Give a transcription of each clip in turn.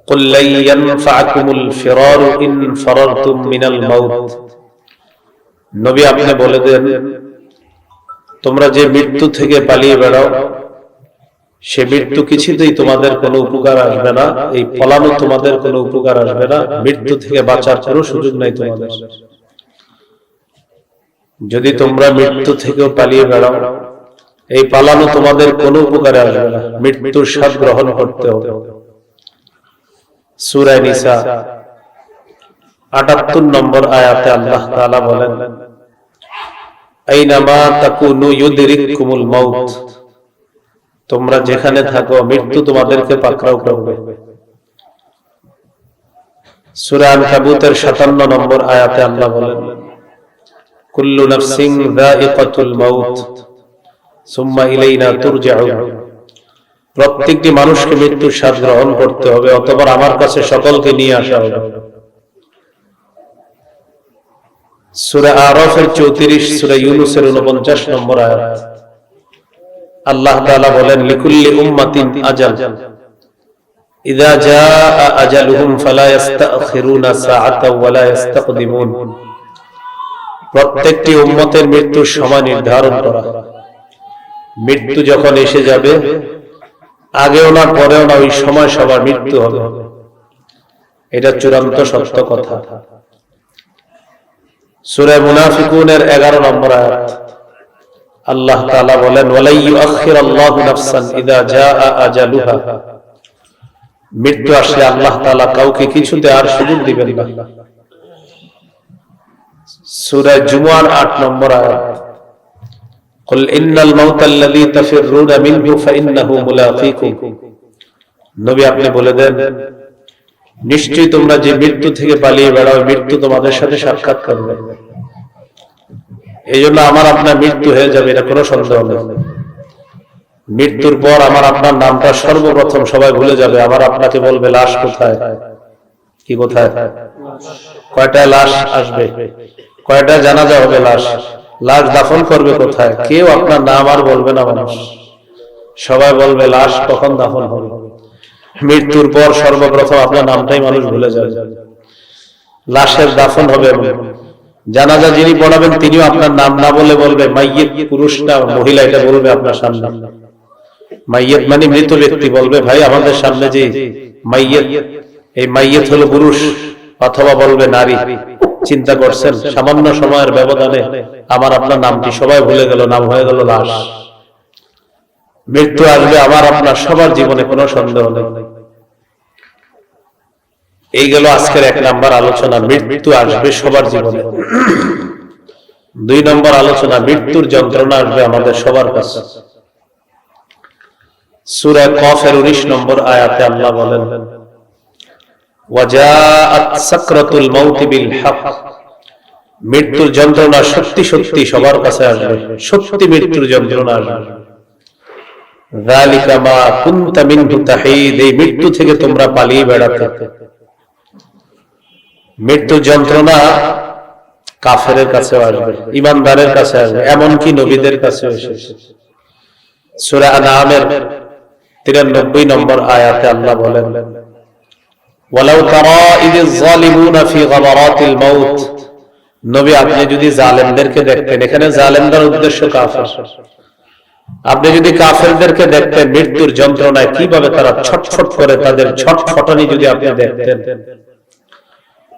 কুল লা ইয়ানফাকুমুল ফিরারু ইন ফারারতুম মিনাল মাউত। নবী আপনি বলে দেন, তোমরা যে মৃত্যু থেকে পালিয়ে বেড়াও, সে মৃত্যু কিছুতেই তোমাদের কোনো উপকার আসবে না। এই পলানো তোমাদের কোনো উপকার আসবে না। মৃত্যু থেকে বাঁচার কোনো সুযোগ নাই তোমাদের। যদি তোমরা মৃত্যু থেকেও পালিয়ে বেড়াও, এই পালানো তোমাদের কোনো উপকারে আসবে না। মৃত্যুর স্বাদ গ্রহণ করতে হবে। সূরা নিসা ৭৮ নম্বর আয়াতে আল্লাহ তাআলা বলেন, আইনামা তাকুনু ইউদরিকুমুল মাউত। তোমরা যেখানে থাকো মৃত্যু তোমাদেরকে পাকড়াও করবে। সূরা আনকাবুতের ৫৭ নম্বর আয়াতে আল্লাহ বলেন, কুল্লু নাফসিন যায়িকাতুল মাউত সুম্মা ইলাইনা তুরজাউন। প্রত্যেকটি মানুষকে মৃত্যুর স্বাদ গ্রহণ করতে হবে, অতঃপর আমার কাছে সকলকে নিয়ে আসা হবে। সূরা আরাফের ৩৪, সূরা ইউনূসের ৪৯ নম্বর আয়াত আল্লাহ তাআলা বলেন, লিকুল্লি উম্মাতিন আজাল ইযা জাআ আজালুহুম ফালা ইস্তাখিরুনা সাআতাও ওয়া লা ইস্তাকদিমুন। প্রত্যেকটি উম্মতের মৃত্যুর সময় নির্ধারণ করা। মৃত্যু যখন এসে যাবে, আগেও না পরেও না, ওই সময় সবার মৃত্যু হবে। এটা চূড়ান্ত সত্য কথা। সূরা মুনাফিকুনের ১১ নম্বর আয়াত আল্লাহ তাআলা বলেন, ওয়ালা ইউআখিরুল্লাহু নাফসান ইযা জাআ আজালুহা। মৃত্যু আসলে আল্লাহ তাআলা কাউকে কিছুতে আর সুযোগ দিবেন না। সূরা জুমুয়ার ৮ নম্বর আয়াত, কুল ইন্নাল মাউতাল্লাযী তাফিররুনা মিনহু ফাইন্নাহু মুলাকীকুম। নবী আপনি বলে দেন, নিশ্চয়ই তোমরা যে মৃত্যু থেকে পালিয়ে বেড়াও, মৃত্যু তোমাদের সাথে সাক্ষাৎ করবে। এই জন্য আমার আপনার মৃত্যু হয়ে যাবে, এটা কোনো সন্দেহ নেই। মৃত্যুর পর আমার আপনার নামটা সর্বপ্রথম সবাই ভুলে যাবে। আমার আপনাকে বলবে, লাশ কোথায়? কি কোথায়? কয়টায় লাশ আসবে? কয়টায় জানাজা হবে? লাশ দাফন করবে কোথায়? কেউ আপনার নাম আর বলবে না। মানুষ সবাই বলবে, লাশ কখন দাফন হবে? মৃত্যুর পর সর্বপ্রথম আপনার নামটাই মানুষ ভুলে যাবে। লাশের দাফন হবে, জানাজা যিনি পড়াবেন তিনিও আপনার নাম না বলে বলবে মাইয়িত, পুরুষ না মহিলা এটা বলবে আপনার সামনে। মাইয়িত মানে মৃত ব্যক্তি, বলবে ভাই আমাদের সামনে যে মাইয়িত, এই মাইয়িত হলো পুরুষ, অথবা বলবে নারী। চিন্তা করছেন, সামান্য সময়ের ব্যবধানে আমার আপনার নামটি সবাই ভুলে গেল, নাম হয়ে গেল লাশ। মৃত্যু আসবে আমার আপনার সবার জীবনে, কোনো সন্দেহ নেই। এই গেল আজকের ১ নম্বর আলোচনা, মৃত্যু আসবে সবার জীবনে। ২ নম্বর আলোচনা, মৃত্যুর যন্ত্রণা আসবে আমাদের সবার কাছে। সূরা কফের ১৯ নম্বর আয়াতে আল্লাহ বলেন, ওয়াজাআত সাকরাতুল মাউতি বিল হক। মৃত্যুর যন্ত্রণা সত্যি সত্যি সবার কাছে আসবে, সত্যি মৃত্যুর যন্ত্রণা আসবে। যালিকা মা কুনতা মিনহু তাহিদ। এই মৃত্যু থেকে তোমরা পালিয়ে বেড়াতে। মৃত্যু যন্ত্রণা কাফেরের কাছেও আসবে, ঈমানদারের কাছে আসবে, এমনকি নবীদের কাছেও এসেছে। সূরা আনআমের ৯৩ নম্বর আয়াতে আল্লাহ বলেন, ওয়ালাউ তারা ইযিজ যালিমুনা ফি গামারাতিল মাউত। নবী আপনি যদি জালেমদেরকে দেখতেন, এখানে জালেমদের উদ্দেশ্য কাফের, আপনি যদি কাফেরদেরকে দেখতেন মৃত্যুর যন্ত্রণায় কিভাবে তারা ছটফট করে, তাদের ছটফটানি যদি আপনি দেখতেন।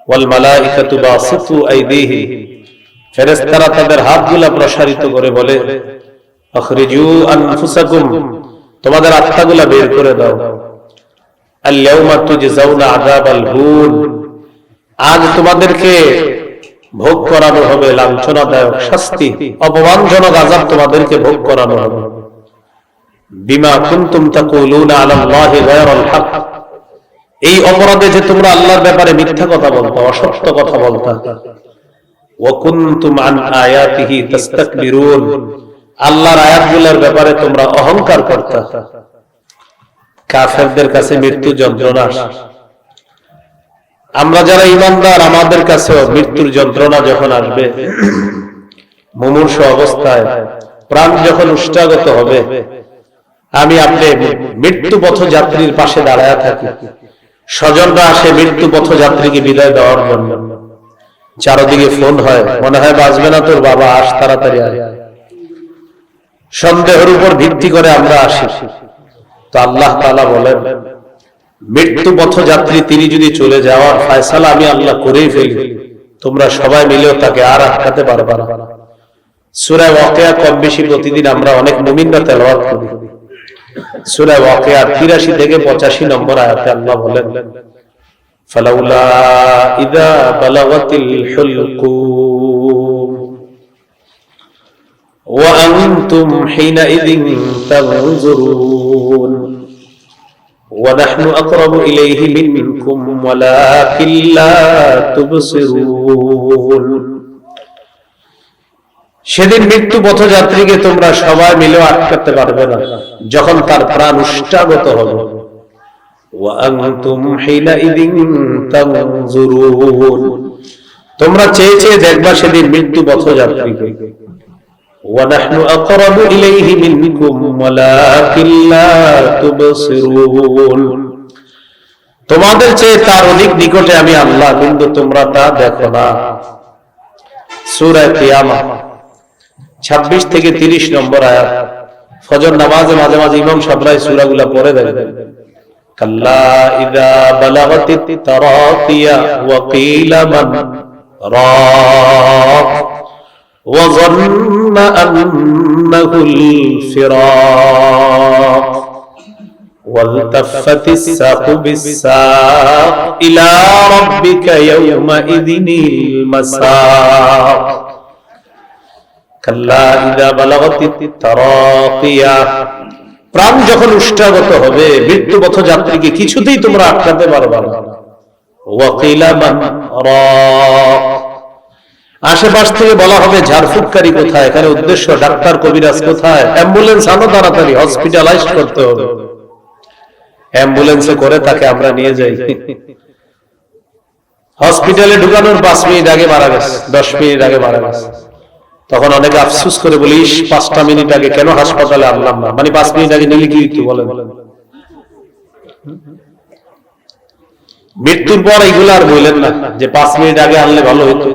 ওয়াল মালাইকাতু বাসিতু আইদিহিম। ফেরেশতারা তাদের হাতগুলা প্রসারিত করে বলে, আখরিজু আনফুসাকুম। তোমাদের আত্মাগুলা বের করে দাও। আল ইয়াউমা তুজজাউনা আযাবাল হুন। আজ তোমাদেরকে ভোগ করানো হবে লাঞ্ছনাদায়ক শাস্তি, অপমানজনক আযাব তোমাদেরকে ভোগ করানো হবে। বিমা কুনতুম তাকুলুনা আলাল্লাহি গায়রাল হক। এই অপরাধে যে তোমরা আল্লাহর ব্যাপারে মিথ্যা কথা বলতা, অসত্য কথা বলতা। ওয়া কুনতুম আন আয়াতিহি তাস্তাকবিরুন। আল্লাহর আয়াতগুলোর ব্যাপারে তোমরা অহংকার করতা। কাফেরদের কাছে মৃত্যু যন্ত্রণা। আমরা যারা ঈমানদার, আমাদের কাছেও মৃত্যুর যন্ত্রণা যখন আসবে, মুমূর্ষু অবস্থায় প্রাণ যখন উষ্ঠাগত হবে, আমি আপনি মৃত্যু পথযাত্রীর পাশে দাঁড়ায় থাকি, স্বজনরা আসে মৃত্যু পথযাত্রীকে বিদায় দেওয়ার জন্য, চারদিকে ফোন হয়, মনে হয় বাঁচবে না তোর বাবা, আস তাড়াতাড়ি আয়। সন্দেহের উপর ভিত্তি করে আমরা আসি। তো আল্লাহ তাআলা বলেন, মৃত্যু পথযাত্রী তিনি যদি চলে যাওয়ার ফয়সালা আমি আল্লাহ করেই ফেলি, তোমরা সবাই মিলেও তাকে আর আটকাতে পারবে না। সূরা ওয়াকিয়া কম বেশি প্রতিদিন আমরা অনেক মুমিনরা তেলাওয়াত করি। সূরা ওয়াকিয়া ৮৩ থেকে ৮৫ নম্বর আয়াতে আল্লাহ বলেন, ফালাউলা ইযা বালাগাতিল হুলকুম ওয়া আনতুম হিনাইযিন তানজুরুন ওয়া নাহনু আকরাবু ইলাইহি মিনকুম ওয়ালাকিন লা তুবসিরুন। সেদিন মৃত্যু পথযাত্রীকে তোমরা সবাই মিলে আটকাতে পারবে না, যখন তার প্রাণ উষ্টাগত হবে। ওয়া আনতুম হিনাইযিন তানজুরুন, তোমরা চেয়ে চেয়ে দেখবা সেদিন মৃত্যু পথযাত্রীকে। ওয়া নাহনু আকরাবু ইলাইহি মিনকুম ওয়ালাকিন লা তুবসিরুন, তোমাদের চেয়ে তার অধিক নিকটে আমি আল্লাহ, কিন্তু তোমরা তা দেখো না। সূরা কিয়ামা ২৬ থেকে ৩০ নম্বর আয়াত। ফজর নামাজে মাঝে মাঝে ইমাম সাহেবরা সূরাগুলো পড়ে দেন। কাল্লা ইযা বালাগাতিত তারাকিয়া ওয়া কিলা মান রাক ওয়া যান্না আন্নাহুল ফিরাক ওয়ালতাফাতিস সাকু বিস-সাক ইলা রাব্বিকা ইয়াওমাইযিনিল মাসাক। কাল্লা ইযা বালাগাতিত তারাকিয়া, প্রাণ যখন উষ্টাগত হবে, মৃত্যু পথযাত্রীকে কিছুতেই তোমরা আটকাতে পারবে না। ওয়া কিলা মান রাক, আশেপাশ থেকে বলা হবে ঝাড়ফুঁককারী কোথায়, এখানে উদ্দেশ্য ডাক্তার কবিরাজ কোথায়, অ্যাম্বুলেন্স আনো তাড়াতাড়ি, হসপিটালাইজ করতে হবে। অ্যাম্বুলেন্সে করে তাকে আমরা নিয়ে যাই, হসপিটালে ঢুকানোর 5 মিনিট আগে মারা গেছে, 10 মিনিট আগে মারা গেছে। তখন অনেকে আফসোস করে বলিস 5টা মিনিট আগে কেন হাসপাতালে আনলাম না, মানে 5 মিনিট আগে নিলে কি হইতো বলেন। মৃত্যুর পর এইগুলো আর বললেন না যে 5 মিনিট আগে আনলে ভালো হইতো।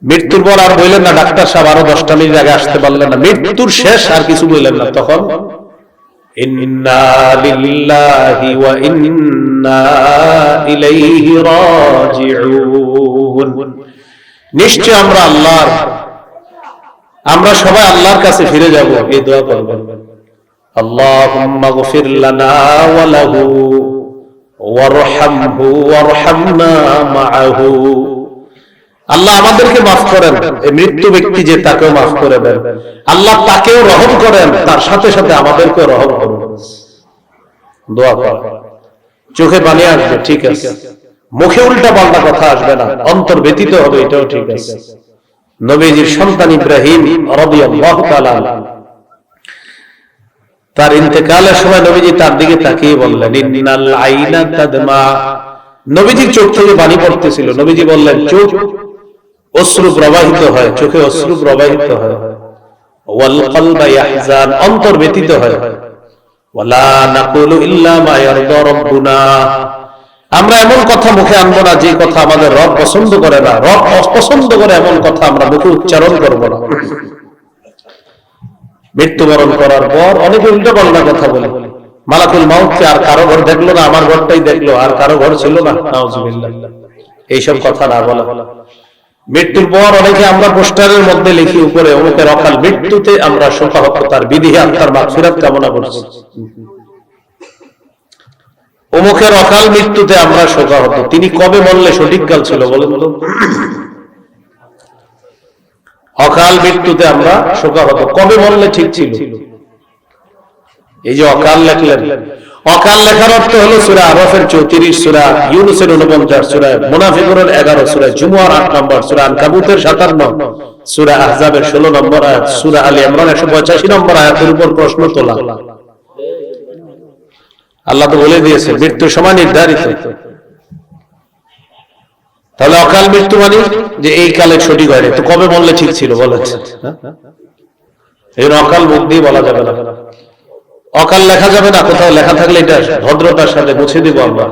মৃত্যুর পর আর বললেন না ডাক্তার সাহেব আরো 10টা মিনিট আগে আসতে পারলেন না। মৃত্যুর শেষ আর কিছু বললেন না, তখন ইন্না লিল্লাহি ওয়া ইন্না ইলাইহি রাজিউন, নিশ্চয় আমরা আল্লাহর, আমরা সবাই আল্লাহর কাছে ফিরে যাব। এই দোয়া করবেন, আল্লাহুম্মা গফির লানা ওয়া লাহু ওয়ারহামহু ওয়ারহামনা মাআহু। আল্লাহ আমাদেরকে মাফ করেন, এই মৃত্যু ব্যক্তি যে তাকেও মাফ করে দেন। আল্লাহ তাকেও রহম করেন, তার সাথে সাথে আমাদেরকেও রহম করুন। দোয়া কর, চোখে পানি আসবে ঠিক আছে, মুখে উল্টা পাল্টা কথা আসবে না, অন্তর ব্যতীত হবে, এটাও ঠিক আছে। নবীজির সন্তান ইব্রাহিম রাদিয়াল্লাহু তাআলা তার ইন্তেকালের সময় নবীজি তার দিকে তাকিয়ে বললেন, ইন্নাল আইনা তাদমা, নবীজির চোখ থেকে পানি পড়তেছিল। নবীজি বললেন, চোখ অশ্রু প্রবাহিত হয়, চোখে অশ্রু প্রবাহিত হয়। ওয়াল কলবা ইয়াহজান, অন্তর ব্যতীত হয়। ওয়ালা নাকুলু ইল্লা মা ইয়ারদা রাব্বুনা, আমরা এমন কথা মুখে আনবো না যে কথা আমাদের রব পছন্দ করে না। রব অপছন্দ করে এমন কথা আমরা মুখে উচ্চারণ করবো না। মৃত্যুবরণ করার পর অনেকে উল্টো পাল্টা কথা বলে, মালাকুল মাউতকে আর কারো ঘর দেখলো না, আমার ঘরটাই দেখলো, আর কারো ঘর ছিল না, নাউজুবিল্লাহ। এইসব কথা না বলা। মৃত্যুর পর অনেকে আমরা পোস্টারের মধ্যে লিখি উপরে, অমুকের অকাল মৃত্যুতে আমরা শোকাহত, তার বিধি আত্মার মাগফিরাত কামনা করছি। অমুকের অকাল মৃত্যুতে আমরা শোকাহত, তিনি কবে মরলে সঠিক কাল ছিল বলেন তো? অকাল মৃত্যুতে আমরা শোকাহত, কবে মরলে ঠিক ছিল? এই যে অকাল লেখলেন, অকাল লেখার অর্থ হলো সূরা আরাফের 34, সূরা ইউনূসের 49, সূরা মুনাফিকুনের 11, সূরা জুমুয়ার 8 নম্বর, সূরা আনকাবুতের 57, সূরা আহজাবের 16 নম্বর আয়াত, সূরা আলী ইমরান 185 নম্বর আয়াতের উপর প্রশ্ন তোলা। আল্লাহ তো বলে দিয়েছে মৃত্যুর সময় নির্ধারিত। তাহলে অকাল মৃত্যু মানে যে এই কালে সঠিক হয়নি, তো কবে মরলে ঠিক ছিল বলেছে? এই অকাল মুখ দিয়ে বলা যাবে না, অকাল লেখা যাবে না। কোথাও লেখা থাকলে এটা ভদ্রতার সাথে মুছে দিব আমরা।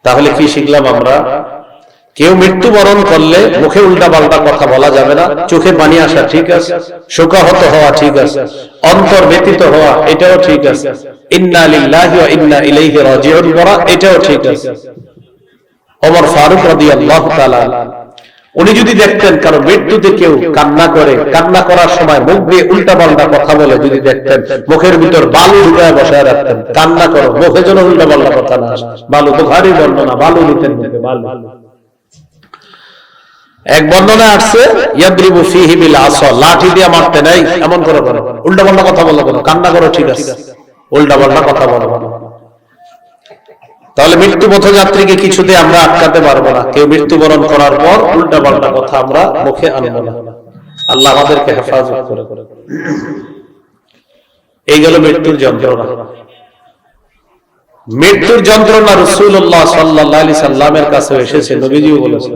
তাহলে কি শিখলাম আমরা? কেউ মৃত্যুবরণ করলে মুখে উল্টা পাল্টা কথা বলা যাবে না, চোখে পানি আসা ঠিক আছে, শোকাহত হওয়া ঠিক আছে, অন্তর ব্যতীত হওয়া এটাও ঠিক আছে, ইন্না লিল্লাহি ওয়া ইন্না ইলাইহি রাজিউন বলা এটাও ঠিক আছে। ওমর ফারুক রাদিয়াল্লাহু তাআলা উনি যদি দেখতেন কারো মৃত্যুতে কেউ কান্না করে, কান্না করার সময় মুখ দিয়ে উল্টা পাল্টা কথা বলে, যদি দেখতেন মুখের ভিতর বালু ঢুকায় বসায় রাখতেন, কান্না করো মুখে যেন উল্টা পাল্টা কথা না আসে। বালু বুখারী বর্ণনা, বালু নিতেন মুখে, বালু। এক বর্ণনা আসছে ইয়াদরিবু ফীহি বিল আসা, লাঠি দিয়ে মারতে নাই, এমন করে বলো, উল্টা পাল্টা কথা বলো, কান্না করো ঠিক আছে, উল্টা পাল্টা কথা বলো। তাহলে মৃত্যু পথযাত্রীকে কিছুতে আমরা আটকাতে পারবো না। কেউ মৃত্যুবরণ করার পর উল্টা পাল্টা কথা আমরা মুখে আনবো না। আল্লাহ আমাদেরকে হেফাজত করে। এই গেল মৃত্যুর যন্ত্রণা। মৃত্যুর যন্ত্রণা রাসূলুল্লাহ সাল্লাল্লাহু আলাইহি সাল্লামের কাছে এসেছে, নবীজিও বলেছেন।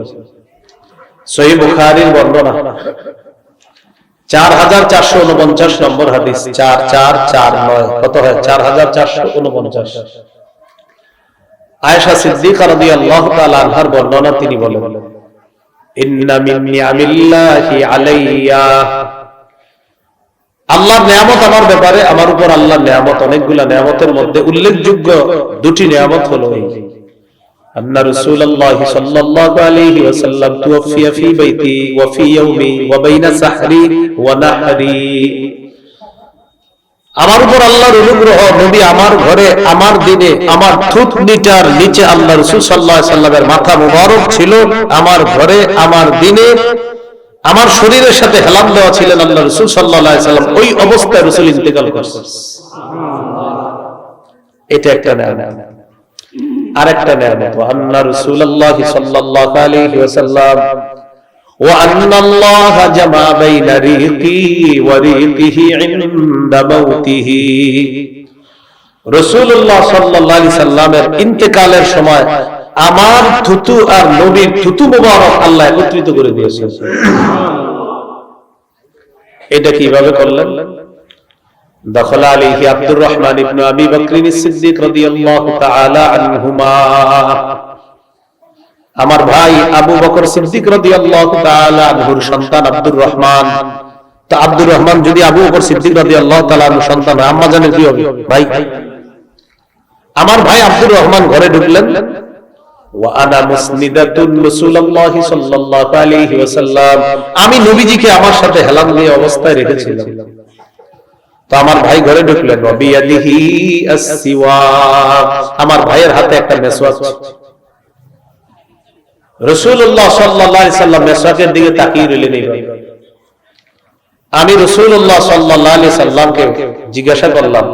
সহিহ বুখারীর বর্ণনা 4449 নম্বর হাদিস, 4449 কত হয়? 4449। আয়েশা সিদ্দিকা রাদিয়াল্লাহু তাআলা আনহার বর্ণনা, তিনি বলেন, ইন্না মিন নিআমিল্লাহি আলাইয়া, আল্লাহর নিয়ামত আমার ব্যাপারে, আমার উপর আল্লাহর নিয়ামত অনেকগুলা, নিয়ামতের মধ্যে উল্লেখযোগ্য দুটি নিয়ামত হলো এই, আন্না রাসূলুল্লাহি সাল্লাল্লাহু আলাইহি ওয়াসাল্লাম তুওফিয়া ফি বাইতি ওয়া ফি ইয়াউমি ওয়া বাইনা সাহরি ওয়া নাহরি, আমার উপর আল্লাহর অনুগ্রহ, নবী আমার ঘরে, আমার দিনে, আমার থুতনিটার নিচে আল্লাহ রাসূল সাল্লাল্লাহু আলাইহি সাল্লামের মাথা মুবারক ছিল, আমার ঘরে, আমার দিনে, আমার শরীরের সাথে হেলান দেওয়া ছিলেন আল্লাহ রাসূল সাল্লাল্লাহু আলাইহি সাল্লাম। ওই অবস্থায় রাসূল ইন্তেকাল করছেন। এটা একটা নিয়ামত। আরেকটা নিয়ামত, ওয়া আন্না রাসূলুল্লাহি সাল্লাল্লাহু আলাইহি ওয়াসাল্লাম ওয়া আন্না আল্লাহ জামা বাইনা রিকি ওয়া রিকিহি ইনদা মাউতিহি, রাসূলুল্লাহ সাল্লাল্লাহু আলাইহি সাল্লামের ইন্তেকালের সময় আমার থুতু আর নবীর থুতু মুবারক আল্লাহ একত্রিত করে দিয়েছেন। এটা কিভাবে করলেন? দাখালা আলাইহি আব্দুর রহমান ইবনে আবি বকর সিদ্দিক রাদিয়াল্লাহু তাআলা আনহুমা, আমার ভাই আবু বকর সিদ্দিক রাদিয়াল্লাহু তাআলা আনহুর সন্তান আব্দুর রহমান। তা আব্দুর রহমান যদি আবু বকর সিদ্দিক রাদিয়াল্লাহু তাআলা আনহুর সন্তান, আম্মা জানের কি হবে? ভাই। আমার ভাই আব্দুর রহমান ঘরে ঢুকলেন, ওয়া আনা মুসনিদাতুন রাসূলুল্লাহি সাল্লাল্লাহু আলাইহি ওয়াসাল্লাম, আমি নবীজিকে আমার সাথে হেলান দিয়ে অবস্থায় রেখেছিলাম। তো আমার ভাই ঘরে ঢুকলেন, ওয়া বিয়াদিহি আস-সিওয়াক, আমার ভাইয়ের হাতে একটা মেসওয়াক। রাসূলুল্লাহ সাল্লাল্লাহু আলাইহি সাল্লাম মেসওয়াকের দিকে তাকিয়ে রইলেন। আমি রাসূলুল্লাহ সাল্লাল্লাহু আলাইহি সাল্লামকে জিজ্ঞাসা করলাম,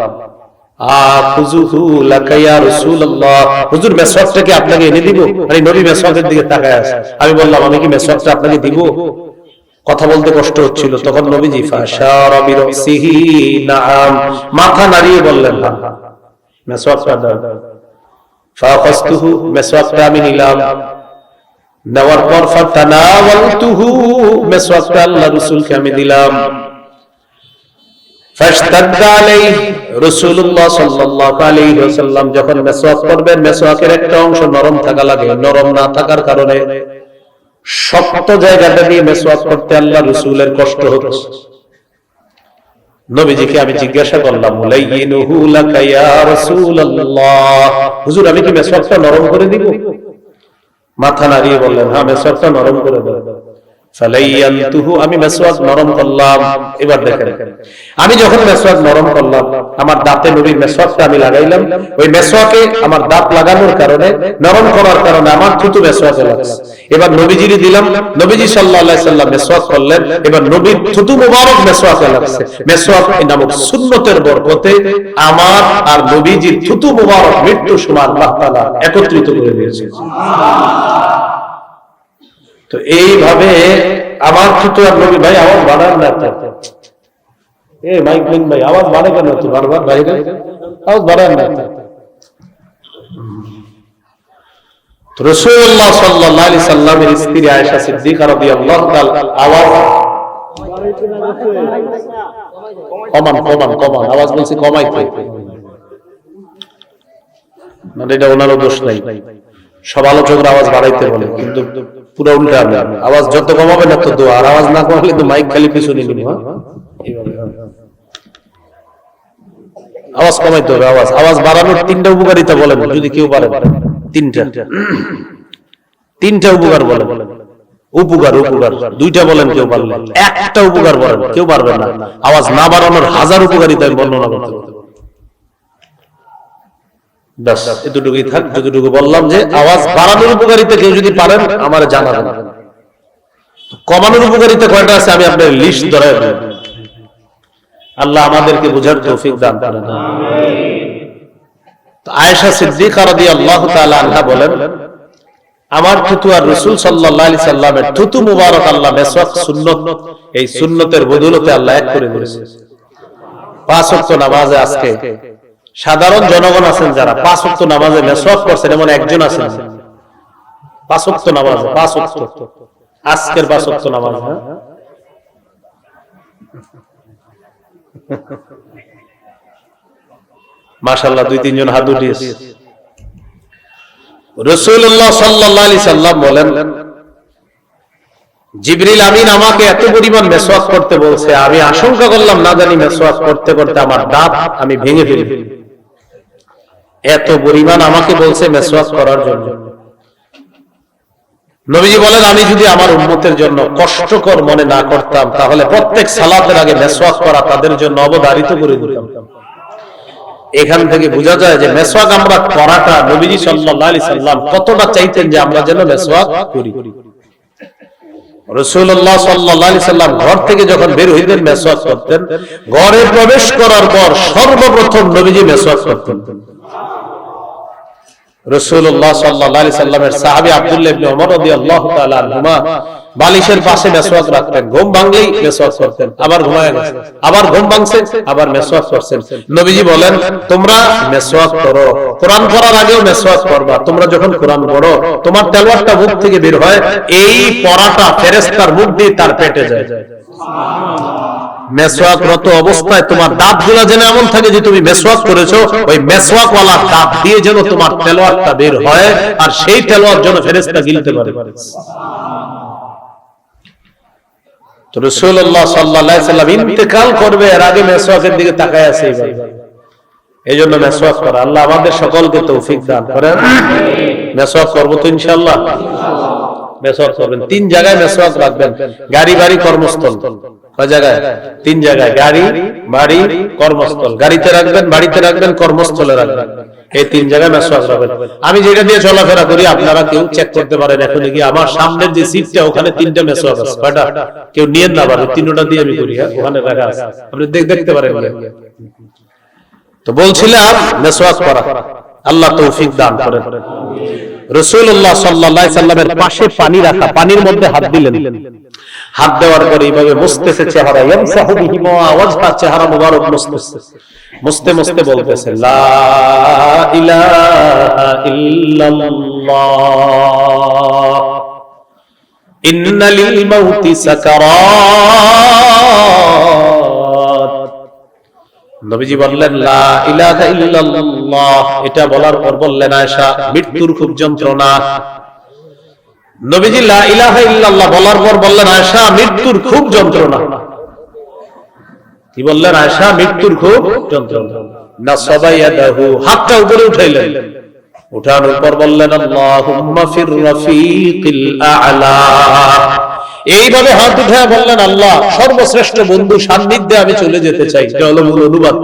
আখুযুহু লাকা ইয়া রাসূলুল্লাহ, হুজুর মেসওয়াকটা কি আপনাকে এনে দিব? মানে নবী মেসওয়াকের দিকে তাকায় আছে। আমি বললাম, আমি কি মেসওয়াকটা আপনাকে দিব? কথা বলতে কষ্ট হচ্ছিল। তখন নবীজি ফাশারা বিরাসিহি নাআম, মাথা নাড়িয়ে বললেন হ্যাঁ, মেসওয়াকটা দাও। ফাখাসতুহু, মেসওয়াকটা আমি নিলাম। নেওয়ার পর ফাতানাওয়ালতুহু, মেসওয়াকটা আল্লাহর রাসূলকে আমি দিলাম। ফাশতাদ্দা আলাইহি, রাসূলুল্লাহ সাল্লাল্লাহু আলাইহি ওয়াসাল্লাম যখন মেসওয়াক করবেন, মেসওয়াকের একটা অংশ নরম থাকা লাগে, নরম না থাকার কারণে শক্ত জায়গাটা দিয়ে মেসওয়াক করতে আল্লাহর রাসূলের কষ্ট হতো। নবীজিকে আমি জিজ্ঞাসা করলাম, মুলাইয়িনুহু লাকা ইয়া রাসূলুল্লাহ, হুজুর আমি কি মেসওয়াকটা নরম করে দিব? মাথা নাড়িয়ে বললেন, হ্যাঁ মেসওয়াকটা নরম করে দাও। ফালাইয়ানতুহু, আমি মেসওয়াক নরম করলাম। এবার দেখেন, আমি যখন মেসওয়াক নরম করলাম, আমার দাঁতে নবীর মেসওয়াকটা আমি লাগাইলাম। ওই মেসওয়াকে আমার দাঁত লাগানোর কারণে, নরম করার কারণে আমার থুতু মেসওয়াকে লাগছে। এবার নবীজিকে দিলাম, নবীজি সাল্লাল্লাহু আলাইহি সাল্লাম মেসওয়াক করলেন। এবার নবীর থুতু মুবারক মেসওয়াকে লাগছে। মেসওয়াক নামক সুন্নতের বরকতে আমার আর নবীজির থুতু মুবারক মৃত্যুর সময় আল্লাহ তাআলা একত্রিত করে দিয়েছেন। তো এইভাবে আমার থুতু আর নবী, ভাই আওয়াজ বাড়ান না, মাইক লিং ভাই আওয়াজ বাড়ে কেন? তুই বারবার বাইরে আওয়াজ বাড়ান না। রাসূলুল্লাহ সাল্লাল্লাহু আলাইহি সাল্লামের স্ত্রী আয়েশা সিদ্দিকা রাদিয়াল্লাহু তাআলা আওয়াজ কমান, আওয়াজ বলছি কমাইতে, মানে এটা ওনারও দোষ নাই। সব আলোচকরা আওয়াজ বাড়াইতে বলে, কিন্তু পুরো উল্টা, আওয়াজ যত কমাবে না তত দোয়া, আর আওয়াজ না কমালে তো মাইক খালি পিছনে নিব। আওয়াজ কমাইতে হবে। আওয়াজ বাড়ানোর 3টা উপকারিতা বলেন যদি কেউ পারে। 3টা উপকার বলেন। উপকার 2টা বলেন কেউ পারলে, 1টা উপকার বলেন কেউ পারবে না। আওয়াজ না বাড়ানোর 1000 উপকারিতা আমি বর্ণনা করতে পারবো। ব্যাস এতটুকুই থাক। যতটুকু বললাম যে আওয়াজ বাড়ানোর উপকারিতা কেউ যদি পারেন আমার জানাবেন। কমানোর উপকারিতা কয়টা আছে আমি আপনার লিস্ট ধরে দেব। আল্লাহ আমাদেরকে বুঝার তৌফিক দান করেন। আয়েশা সিদ্দিকা রাদিয়াল্লাহু তাআলা আনহা বলেন, আমার থুতু আর রাসূল সাল্লাল্লাহু আলাইহি সাল্লামের থুতু মুবারক আল্লাহ মেসওয়াক সুন্নাত, এই সুন্নতের বদৌলতে আল্লাহ এক করে দিয়েছে। 5 ওয়াক্ত নামাজে আজকে সাধারণ জনগণ আছেন যারা 5 ওয়াক্ত নামাজে মেসওয়াক করছেন, এমন একজন আছেন 5 ওয়াক্ত নামাজে, 5 ওয়াক্ত আজকের 5 ওয়াক্ত নামাজ। মাশাআল্লাহ 2-3 জন হাত উঠিয়েছে। রাসূলুল্লাহ সাল্লাল্লাহু আলাইহি সাল্লাম বলেন, জিবরিল আমিন আমাকে এত পরিমাণ মেসওয়াক করতে বলছে, আমি আশঙ্কা করলাম না জানি মেসওয়াক করতে করতে আমার দাঁত আমি ভেঙে ফেলব। এত পরিমাণ আমাকে বলছে মেসওয়াক করার জন্য। নবীজি বলেন, আমি যদি আমার উম্মতের জন্য কষ্টকর মনে না করতাম তাহলে প্রত্যেক সালাতের আগে মেসওয়াক করা তাদের জন্য অবধারিত করে দিতাম। এখান থেকে বোঝা যায় যে মেসওয়াক আমরা করাটা নবীজি সাল্লাল্লাহু আলাইহি সাল্লাম কতটা চাইতেন যে আমরা যেন মেসওয়াক করি। রাসূলুল্লাহ সাল্লাল্লাহু আলাইহি সাল্লাম ঘর থেকে যখন বের হইতেন মেসওয়াক করতেন, ঘরে প্রবেশ করার পর সর্বপ্রথম নবীজি মেসওয়াক করতেন। রাসূলুল্লাহ সাল্লাল্লাহু আলাইহি সাল্লামের সাহাবী আব্দুল্লাহ ইবনে ওমর রাদিয়াল্লাহু তাআলা আনহুমা বালিশের পাশে মেসওয়াক রাখতেন, ঘুম ভাঙলেই মেসওয়াক করতেন, আবার ঘুমায় গেছেন, আবার ঘুম ভাঙছে, আবার মেসওয়াক করছেন। নবীজি বলেন, তোমরা মেসওয়াক করো, কোরআন পড়ার আগেও মেসওয়াক করবা। তোমরা যখন কোরআন পড়ো তোমার তেলাওয়াতটা মুখ থেকে বের হয়, এই পড়াটা ফেরেশতার মুখ দিয়ে তার পেটে যায়। মেসওয়াকরত অবস্থায় তোমার দাঁতগুলো যেন এমন থাকে যে তুমি মেসওয়াক করেছো, ওই মেসওয়াকওয়ালা দাঁত দিয়ে যেন তোমার তেলাওয়াতটা বের হয়, আর সেই তেলাওয়াত যেন ফেরেশতা গিলতে পারে। তো রাসূলুল্লাহ সাল্লাল্লাহু আলাইহি সাল্লাম ইন্তেকাল করবে এর আগে মেসওয়াকের দিকে তাকায় আছে। এইজন্য মেসওয়াক করা, আল্লাহ আমাদের সকলকে তৌফিক দান করেন। মেসওয়াক করব তো ইনশাআল্লাহ। মেসওয়াক করবেন 3 জায়গায় মেসওয়াক রাখবেন, গাড়ি, বাড়ি, কর্মস্থল। কয় জায়গায়? 3 জায়গায়, গাড়ি, বাড়ি, কর্মস্থল। গাড়িতে রাখবেন, বাড়িতে রাখবেন, কর্মস্থলে রাখবেন, এই 3 জায়গায় মেসওয়াক রাখবেন। আমি যেটা দিয়ে চলাফেরা করি আপনারা কেউ চেক করতে পারেন। এখন কি আমার সামনের যে সিটটা ওখানে 3টা মেসওয়াক আছে, কয়টা? কেউ নিয়েন না, আবার 3টা দিয়ে আমি করি, ওখানে রাখা আছে, আপনি দেখতে পারেন। তো বলছিলাম মেসওয়াক করা, আল্লাহ তৌফিক দান করেন। রাসূলুল্লাহ সাল্লাল্লাহু আলাইহি সাল্লামের পাশে পানি রাখা, পানির মধ্যে হাত দিলেন, হাত দেওয়ার পরে এইভাবে মুছতেছে চেহারা, ইয়ামসাহু বিহিমা ওয়াজহা, চেহারা মুবারক মুছতেছে, মুছতে মুছতে বলতেছে, লা ইলাহা ইল্লাল্লাহ ইন্না লিল মাউতি সাকারাত। নবীজি বললেন, লা ইলাহা ইল্লাল্লাহ, এটা বলার পর বললেন, আয়েশা মৃত্যুর খুব যন্ত্রণা। নবীজি লা ইলাহা ইল্লাল্লাহ বলার পর বললেন, আয়েশা মৃত্যুর খুব যন্ত্রণা। কি বললেন? আয়েশা মৃত্যুর খুব যন্ত্রণা। নাসাবা ইয়াদাহু, হাতটা উপরে উঠাইলেন, উঠানোর পর বললেন, আল্লাহুম্মা ফির রাফিকিল আ'লা। এইভাবে হাত উঠায় বললেন, আল্লাহ সর্বশ্রেষ্ঠ বন্ধু সান্নিধ্যে আমি চলে যেতে চাই। এটা হলো মূল অনুবাদ।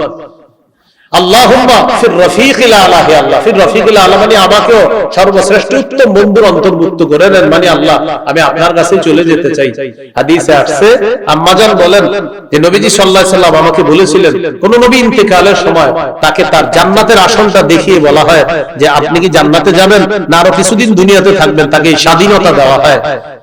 আল্লাহুম্মা ফির রাফিকিল আ'লা, হে আল্লাহ, ফির রাফিকিল আ'লা মানে আমাকেও সর্বশ্রেষ্ঠ উত্তম বন্ধুর অন্তর্ভুক্ত করে নেন, মানে আল্লাহ আমি আপনার কাছে চলে যেতে চাই। হাদিসে আসছে, আম্মা জান বলেন যে নবীজি সাল্লাল্লাহু আলাইহি সাল্লাম আমাকে বলেছিলেন, কোন নবী ইন্তেকালের সময় তাকে তার জান্নাতের আসনটা দেখিয়ে বলা হয় যে আপনি কি জান্নাতে যাবেন না আরো কিছুদিন দুনিয়াতে থাকবেন, তাকে স্বাধীনতা দেওয়া হয়।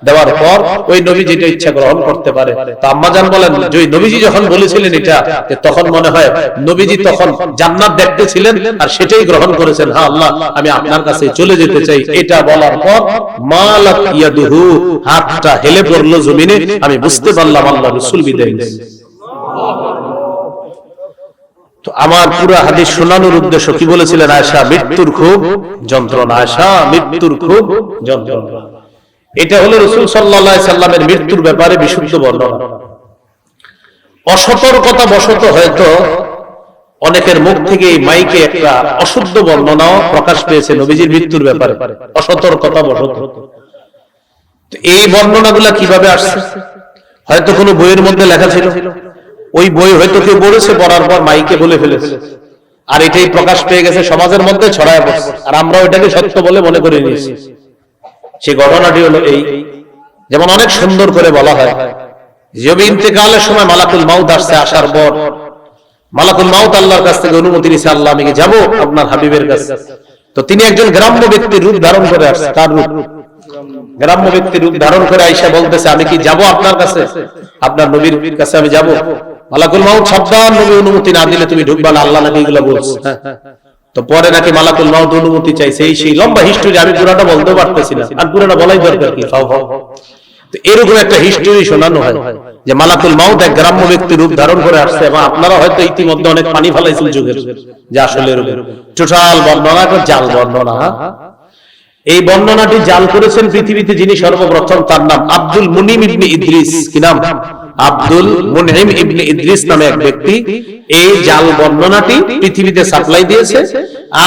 দেওয়ার পর ওই নবী যেটা ইচ্ছা গ্রহণ করতে পারে। তো আম্মা জান বলেন যে নবীজি যখন বলেছিলেন এটা, তখন মনে হয় নবীজি তখন জান্নাত দেখতেছিলেন আর সেটাই গ্রহণ করেছেন। হ্যাঁ আল্লাহ আমি আপনার কাছে চলে যেতে চাই। এটা বলার পর মালাক ইয়াদুহু, হাতটা হেলে পড়লো জমিনে। আমি বুঝতে পারলাম আল্লাহ রাসূল বিদায় নিলেন। তো আমার পুরো হাদিস শোনানোর উদ্দেশ্য কি বলেছিলেন? আয়েশা মৃত্যুর খুব যন্ত্রণা, আয়েশা মৃত্যুর খুব যন্ত্রণা। এটা হলো রাসূল সাল্লাল্লাহু আলাইহি সাল্লামের মৃত্যুর ব্যাপারে বিশুদ্ধ বর্ণনা। অসতর্কতা বশত হয়তো অনেকের মুখ থেকে এই মাইকে একটা অশুদ্ধ বর্ণনাও প্রকাশ পেয়েছে নবীজির মৃত্যুর ব্যাপারে, অসতর্কতা বশত। এই বর্ণনাগুলা কিভাবে আসছে? হয়তো কোনো বইয়ের মধ্যে লেখা ছিল, ওই বই হয়তো কেউ পড়েছে, পড়ার পর মাইকে বলে ফেলেছে, আর এটাই প্রকাশ পেয়ে গেছে, সমাজের মধ্যে ছড়ায় পড়ছে, আর আমরা ওইটাকে সত্য বলে মনে করে নিয়েছি। সেই ঘটনাটি হলো এই, যেমন অনেক সুন্দর করে বলা হয় যে ইন্তেকালের সময় মালাকুল মাউত আসছে, আসার পর মালাকুল মাউত আল্লাহর কাছ থেকে অনুমতি নিয়েছে, আল্লাহ আমি কি যাবো আপনার হাবিবের কাছে? তো তিনি একজন গ্রাম্য ব্যক্তির রূপ ধারণ করে আসছে। তার রূপ গ্রাম্য ব্যক্তির রূপ ধারণ করে আয়েশা বলতেছে, আমি কি যাব আপনার কাছে, আপনার নবীর কাছে আমি যাব? মালাকুল মাউত সাবধান, নবী অনুমতি না দিলে তুমি ঢুকবা না, আল্লাহ নাকি এগুলো বলছে। তো পরে নাকি মালাকুল মাউত অনুমতি চাইছে, এই সেই লম্বা হিস্টরি, আমি পুরাটা বলতে পারতেছি না, আর পুরাটা বলাই দরকার কি? তো এরকম একটা হিস্টরি শোনানো হয় যে মালাকুল মাউত এক গ্রাম্য ব্যক্তির রূপ ধারণ করে আসছে, এবং আপনারা হয়তো ইতিমধ্যে অনেক পানি ফেলাইছেন যুগের, যে আসলে এরকম টোটাল বর্ণনা একটা জাল বর্ণনা। এই বর্ণনাটি জাল করেছেন পৃথিবীতে যিনি সর্বপ্রথম, তার নাম আব্দুল মুনিম ইবনে ইদ্রিস। কি নাম? আব্দুল মুনিম ইবনে ইদ্রিস নামে এক ব্যক্তি এই জাল বর্ণনাটি পৃথিবীতে সাপ্লাই দিয়েছে।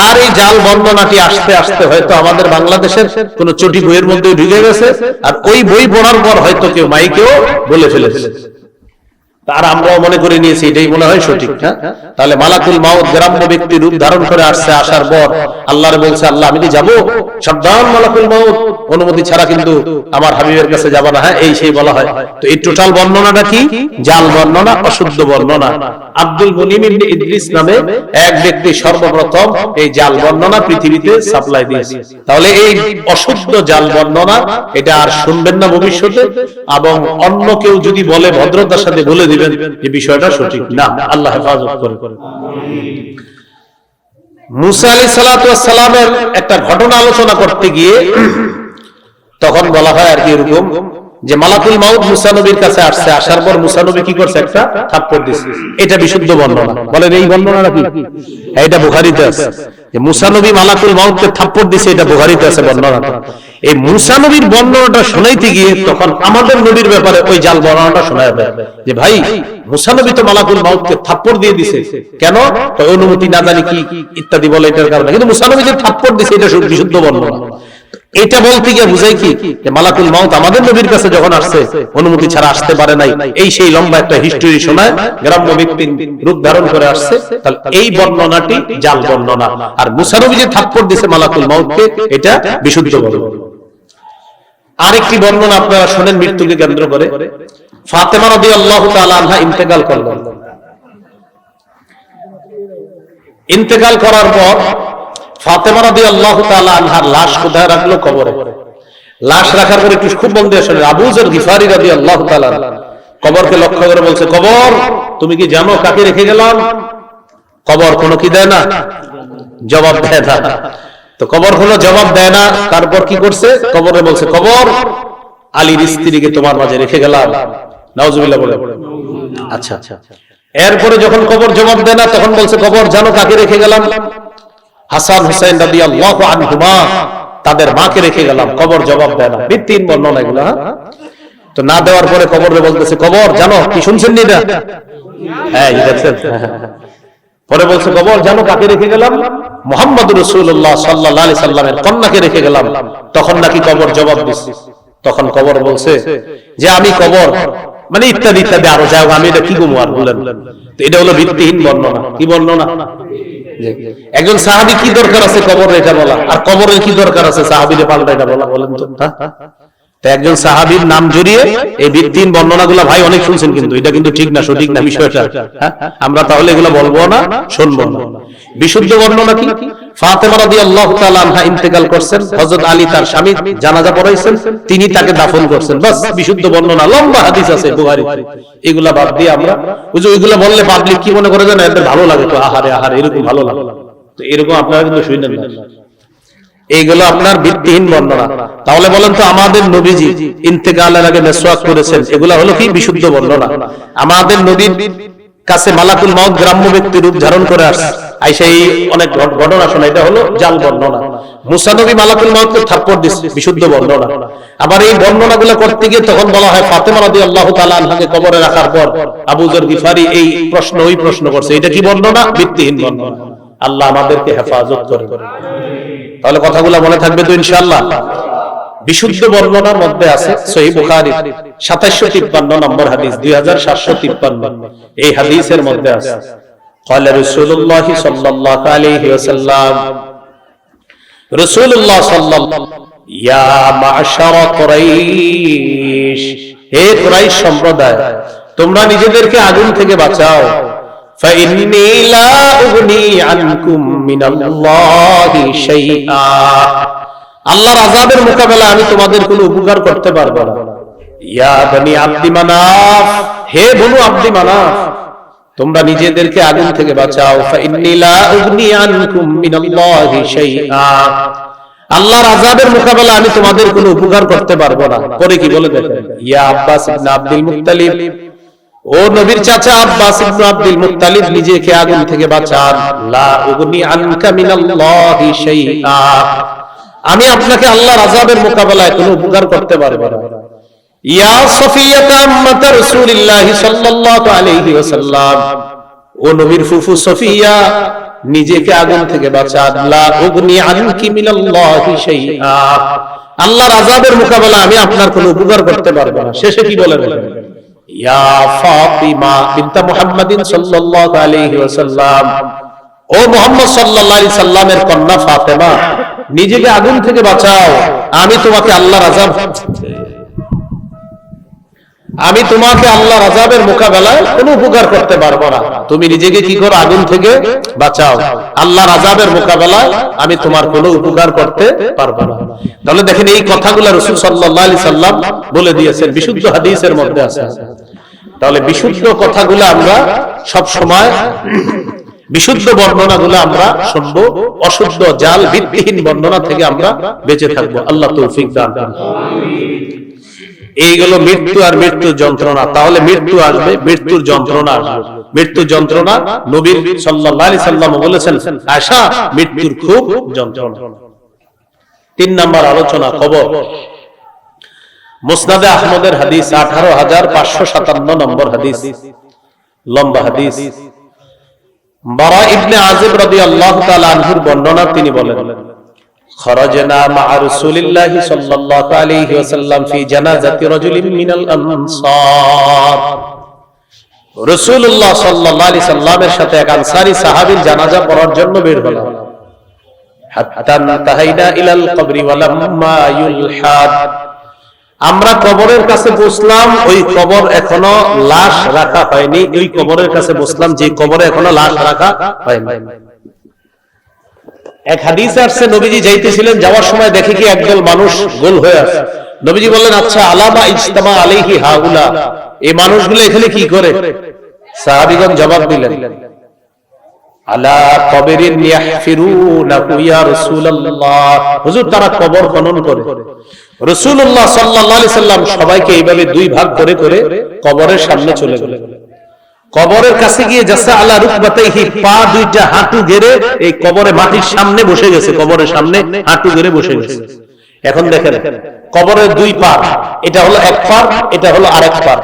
আর এই জাল বর্ণনাটি আস্তে আস্তে হয়তো আমাদের বাংলাদেশের কোন চটি বইয়ের মধ্যে ঢুকে গেছে, আর ওই বই পড়ার পর হয়তো কেউ মাইকেও বলে ফেলেছে, আর আমরাও মনে করে নিয়েছি এটাই মনে হয় সঠিক। তাহলে মালাকুল মাউত গ্রাম্য ব্যক্তি রূপ ধারণ করে আসছে, আসার পর আল্লাহরে বলছে, আল্লাহ আমি কি যাবো? সাবধান মালাকুল মাউত, অনুমতি ছাড়া কিন্তু আমার হাবিবের কাছে যাবা না। হ্যাঁ, এই সেই বলা হয়। তো এই টোটাল বর্ণনাটা কি? জাল বর্ণনা, অশুদ্ধ বর্ণনা। আব্দুল মুনিম ইবনে ইদ্রিস নামে এক ব্যক্তি সর্বপ্রথম এই জাল বর্ণনা পৃথিবীতে সাপ্লাই দিয়েছে। তাহলে এই অশুদ্ধ জাল বর্ণনা এটা আর শুনবেন না ভবিষ্যতে, এবং অন্য কেউ যদি বলে ভদ্রতার সাথে বলে দিবেন যে বিষয়টা সঠিক না। আল্লাহ হেফাজত করে। মুসা আলাইহিস সালাতু ওয়াস সালামের একটা ঘটনা আলোচনা করতে গিয়ে তখন বলা হয় আর কি এরকম যে মালাকুল মাউত মুসা নবীর কাছে আসছে, আসার পর মুসা নবী কি করছে? একটা থাপ্পড় দিয়েছে। এটা বিশুদ্ধ বর্ণনা। বলেন এই বর্ণনাটা কি? এটা বুখারীতে আছে যে মুসা নবী মালাকুল মাউতকে থাপ্পড় দিয়েছে, এটা বুখারীতে আছে বর্ণনাটা। এই মুসা নবীর বর্ণনাটা শোনাইতে গিয়ে তখন আমাদের নবীর ব্যাপারে ওই জাল বর্ণনাটা শোনায় দেয় যে ভাই মুসা নবী তো মালাকুল মাউতকে থাপ্পড় দিয়ে দিছে, কেন? অনুমতি না জানি কি ইত্যাদি বলে, এটার কারণে। কিন্তু মুসা নবী যে থাপ্পড় দিছে এটা বিশুদ্ধ বর্ণনা। এটা বলতে গিয়ে বুঝাই কি যে মালাকুল মাউত আমাদের নবীর কাছে যখন আসছে অনুমতি ছাড়া আসতে পারে নাই, এই সেই লম্বা একটা হিস্টরি শোনায়, গ্রাম্য ব্যক্তির রূপ ধারণ করে আসছে। তাহলে এই বর্ণনাটি জাল বর্ণনা। আর মুসা নবী যে থাপ্পড় দিছে মালাকুল মাউতকে, এটা বিশুদ্ধ বর্ণনা। আরেকটি বর্ণনা আপনারা শোনেন মৃত্যুকে কেন্দ্র করে। ফাতেমা রাদিয়াল্লাহু তাআলা আনহা ইন্তেকাল করলেন। ইন্তেকাল করার পর ফাতেমা রাদিয়াল্লাহু তাআলা আনহার লাশ কোথায় রাখলো? কবরে। লাশ রাখার পর একটু খুব মন দিয়ে শুনেন, আবু যর গিফারি রাদিয়াল্লাহু তাআলা কবরকে লক্ষ্য করে বলছে, কবর তুমি কি জানো কাকে রেখে গেলাম? কবর কোনো কি দেয় না, জবাব দেয় না। তো কবর হলো জবাব দেয় না। তারপর কি করছে? কবরে বলছে, কবর আলীর স্ত্রীকে তোমার মাঝে রেখে গেলাম। নাউজুবিল্লাহ বলে। আচ্ছা আচ্ছা। এরপরে যখন কবর জবাব দেয় না, তখন বলছে, কবর জানো কাকে রেখে গেলাম? হাসান হুসাইন রাদিয়াল্লাহু আনহুমা, তাদের মাকে রেখে গেলাম। কবর জবাব দেয় না। ভিত্তিহীন বর্ণনা এগুলো। তো না দেওয়ার পরে কবরে বলতেছে, কবর জানো কি শুনছেন না? হ্যাঁ, দেখছেন। পরে বলছে, কবর জানো কাকে রেখে গেলাম? মুহাম্মদুর রাসূলুল্লাহ সাল্লাল্লাহু আলাইহি সাল্লামের কন্যাকে রেখে গেলাম। তখন নাকি কবর জবাব দিচ্ছে। তখন কবর বলছে যে আমি কবর মানে ইত্যাদি ইত্যাদি আরো যাও, আমি এটা কি গুমো আর বলেন। তো এটা হলো ভিত্তিহীন বর্ণনা। কি বর্ণনা? একজন সাহাবী কি দরকার আছে কবরে এটা বলা, আর কবরের কি দরকার আছে সাহাবীরে পাল্টা এটা বলা? বলেন তো। তো একজন সাহাবীর নাম জড়িয়ে এই ভিত্তিহীন বর্ণনাগুলো ভাই অনেক শুনছেন, কিন্তু এটা কিন্তু ঠিক না, সঠিক না বিষয়টা। আমরা তাহলে এগুলো বলবো না, শুনবো না। বিশুদ্ধ বর্ণনা কি? ফাতেমা রাদিয়াল্লাহু তাআলা আনহা ইন্তেকাল করছেন, হযরত আলী তার স্বামী জানাজা পড়াইছেন, তিনি তাকে দাফন করছেন। বাস বিশুদ্ধ বর্ণনা। লম্বা হাদিস আছে বুখারীতে। এগুলা বাদ দিয়ে আমরা ওইগুলা বললে পাবলিক কি মনে করে জানেন? এদের ভালো লাগে তো, আহারে আহারে এরকম ভালো লাগে। তো এরকম আপনারা কিন্তু শুনেন না। এইগুলো আপনার ভিত্তিহীন বর্ণনা। তাহলে বলেন তো, আমাদের নবীজি ইন্তেকালের আগে মিসওয়াক করেছেন, এগুলা হলো কি বিশুদ্ধ বর্ণনা? আমাদের নবীর কাছে মালাকুল মাউত গ্রাম্য ব্যক্তি রূপ ধারণ করে আসছে, আইসা এই অনেক ঘটনা শোনা। এটা হলো জাল বর্ণনা। মুসা নবী মালাকুল মাউতকে থাপ্পড় দিচ্ছে, বিশুদ্ধ বর্ণনা। আবার এই বর্ণনাগুলো করতে গিয়ে তখন বলা হয় ফাতেমা রাদিয়াল্লাহু তাআলা আনহাকে কবরে রাখার পর আবু যর গিফারি এই প্রশ্ন ওই প্রশ্ন করছে। এটা কি বর্ণনা? ভিত্তিহীন বর্ণনা। আল্লাহ আমাদেরকে হেফাজত করে। তাহলে কথাগুলো মনে থাকবে তো ইনশাআল্লাহ। বিশুদ্ধ বর্ণনার মধ্যে আছে সহিহ বুখারী 2753 নম্বর হাদিস, 2753 এই হাদিসের মধ্যে আছে قال رسول الله صلى الله عليه وسلم রাসূলুল্লাহ সাল্লাল্লাহু ইয়া মা'শার কুরাইশ, হে কুরাইশ সম্প্রদায়, তোমরা নিজেদেরকে আগুন থেকে বাঁচাও। فإني لا أغني عنكم من الله شيئا, আল্লাহর আযাবের মোকাবেলা আমি তোমাদের কোনো উপকার করতে পারবো না। ইয়া বনি আব্দি মানাফ, হে বনু আব্দি মানাফ, তোমরা নিজেদেরকে আগুন থেকে বাঁচাও। ফাইন্নী লা উগনি আনকুম মিনাল্লাহি শাইআ, আল্লাহর আযাবের মোকাবেলা আমি তোমাদের কোনো উপকার করতে পারবো না। পরে কি বলে দেখেন, ইয়া আব্বাস ইবনে আব্দুল মুত্তালিব, ও নবীর চাচা আব্বাস ইবনে আব্দুল মুত্তালিব, নিজেকে আগুন থেকে বাঁচান। লা উগনি আনকা মিনাল্লাহি শাইআ, আমি আপনাকে আল্লাহর আযাবের মোকাবেলায় কোনো উপকার করতে পারবো না। ইয়া সফিয়াতা আম্মাত রাসূলিল্লাহি সাল্লাল্লাহু আলাইহি ওয়াসাল্লাম, ও নবীর ফুফু সফিয়া, নিজেকে আগুন থেকে বাঁচান। লা উগনি আনকি মিনাল্লাহি শাইআ, আল্লাহর আযাবের মোকাবেলা আমি আপনার কোনো উপকার করতে পারবো না। শেষে কি বলে বলেন, ইয়া ফাতিমা বিনত মুহাম্মাদিন সাল্লাল্লাহু আলাইহি ওয়াসাল্লাম, ও মুহাম্মদ সাল্লাল্লাহু আলাইহি সাল্লামের কন্যা ফাতেমা, নিজেকে আগুন থেকে বাঁচাও। আমি তোমাকে আল্লাহর আযাবের মোকাবেলায় কোনো উপকার করতে পারবো না। তুমি নিজেকে কি করো? আগুন থেকে বাঁচাও। আল্লাহর আযাবের মোকাবেলায় আমি তোমার কোনো উপকার করতে পারবো না। তাহলে দেখেন এই কথাগুলো রাসূল সাল্লাল্লাহু আলাইহি সাল্লাম বলে দিয়েছেন, বিশুদ্ধ হাদিসের মধ্যে আছে। তাহলে বিশুদ্ধ কথাগুলো আমরা সব সময়, বিশুদ্ধ বর্ণনাগুলো আমরা শুনবো, অশুদ্ধ জাল ভিত্তিহীন বর্ণনা থেকে আমরা বেঁচে থাকবো। আল্লাহ তৌফিক দান করুন। এইগুলো মৃত্যু আর মৃত্যুর যন্ত্রণা। তাহলে মৃত্যু আসবে, মৃত্যুর যন্ত্রণা আসবে। মৃত্যুর যন্ত্রণা নবী সাল্লাল্লাহু আলাইহি সাল্লাম বলেছেন, আশা মৃত্যুর খুব যন্ত্রণা। 3 নাম্বার আলোচনা, কবর। মুসনাদে আহমদের হাদিস 18557 নম্বর হাদিস, লম্বা হাদিস। বারা ইবনে আযিব রাদিয়াল্লাহু তাআলা আনহুর বর্ণনা, তিনি বলেন, খরাজনা মা রাসূলিল্লাহি সাল্লাল্লাহু আলাইহি ওয়াসাল্লাম ফি জানাজাতি রাজুলিন মিনাল আনসার, রাসূলুল্লাহ সাল্লাল্লাহু আলাইহি সাল্লামের সাথে এক আনসারী সাহাবীর জানাজা পড়ার জন্য বের হলাম। হাত্তা তাহাইনা ইলাল কবরি ওয়া লাম্মা ইউলহাদ, আমরা কবরের কাছে বসলাম, ওই কবর এখনো লাশ রাখা হয়নি। ওই কবরের কাছে বসলাম যে কবরে এখনো লাশ রাখা হয়নি। এক হাদিসে আসছে, নবীজি যাইতেছিলেন, যাওয়ার সময় দেখে কি একদল মানুষ গোল হয়ে আছে। নবীজি বললেন, আচ্ছা আলামা ইজতামা আলাইহি হাউলা, এই মানুষগুলো এখানে কি করে? সাহাবীগণ জবাব দিলেন, আলা কবরিন ইয়াহফিরুনাহু ইয়া রাসূলুল্লাহ, হুজুর তারা কবর খনন করে। রাসূলুল্লাহ সাল্লাল্লাহু আলাইহি সাল্লাম সবাইকে এইভাবে 2 ভাগ করে করে কবরের সামনে চলে গেলেন। কবরের কাছে গিয়ে জাসা আলা রুকবাতাইহি, পা দুইটা হাঁটু গেড়ে এই কবরে মাটির সামনে বসে গেছে, কবরের সামনে হাঁটু গেড়ে বসে গেছে। এখন দেখেন কবরের 2 পার, এটা হলো এক পার, এটা হলো আরেক পার।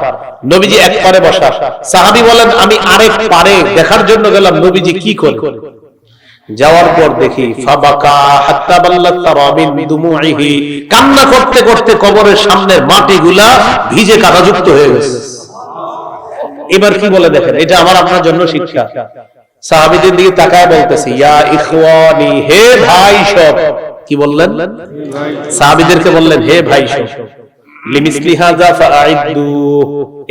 নবীজি এক পারে বসা, সাহাবী বলেন আমি আরেক পারে দেখার জন্য গেলাম নবীজি কি করে। যাওয়ার পর দেখি ফাবাকা হাত্তা বাল্লাত তারাবিন বিদুমুইহি, কান্না করতে করতে কবরের সামনের মাটিগুলা ভিজে কাদাযুক্ত হয়ে গেছে। এবার কি বলে দেখেন, এটা আমার আপনার জন্য শিক্ষা। সাহাবীদের দিকে তাকায় বলতেছি, ইয়া ইখওয়ানি, হে ভাই সব। কি বললেন? সাহাবীদেরকে বললেন, হে ভাই সব, লিমিসলি হাযা ফাআইদু,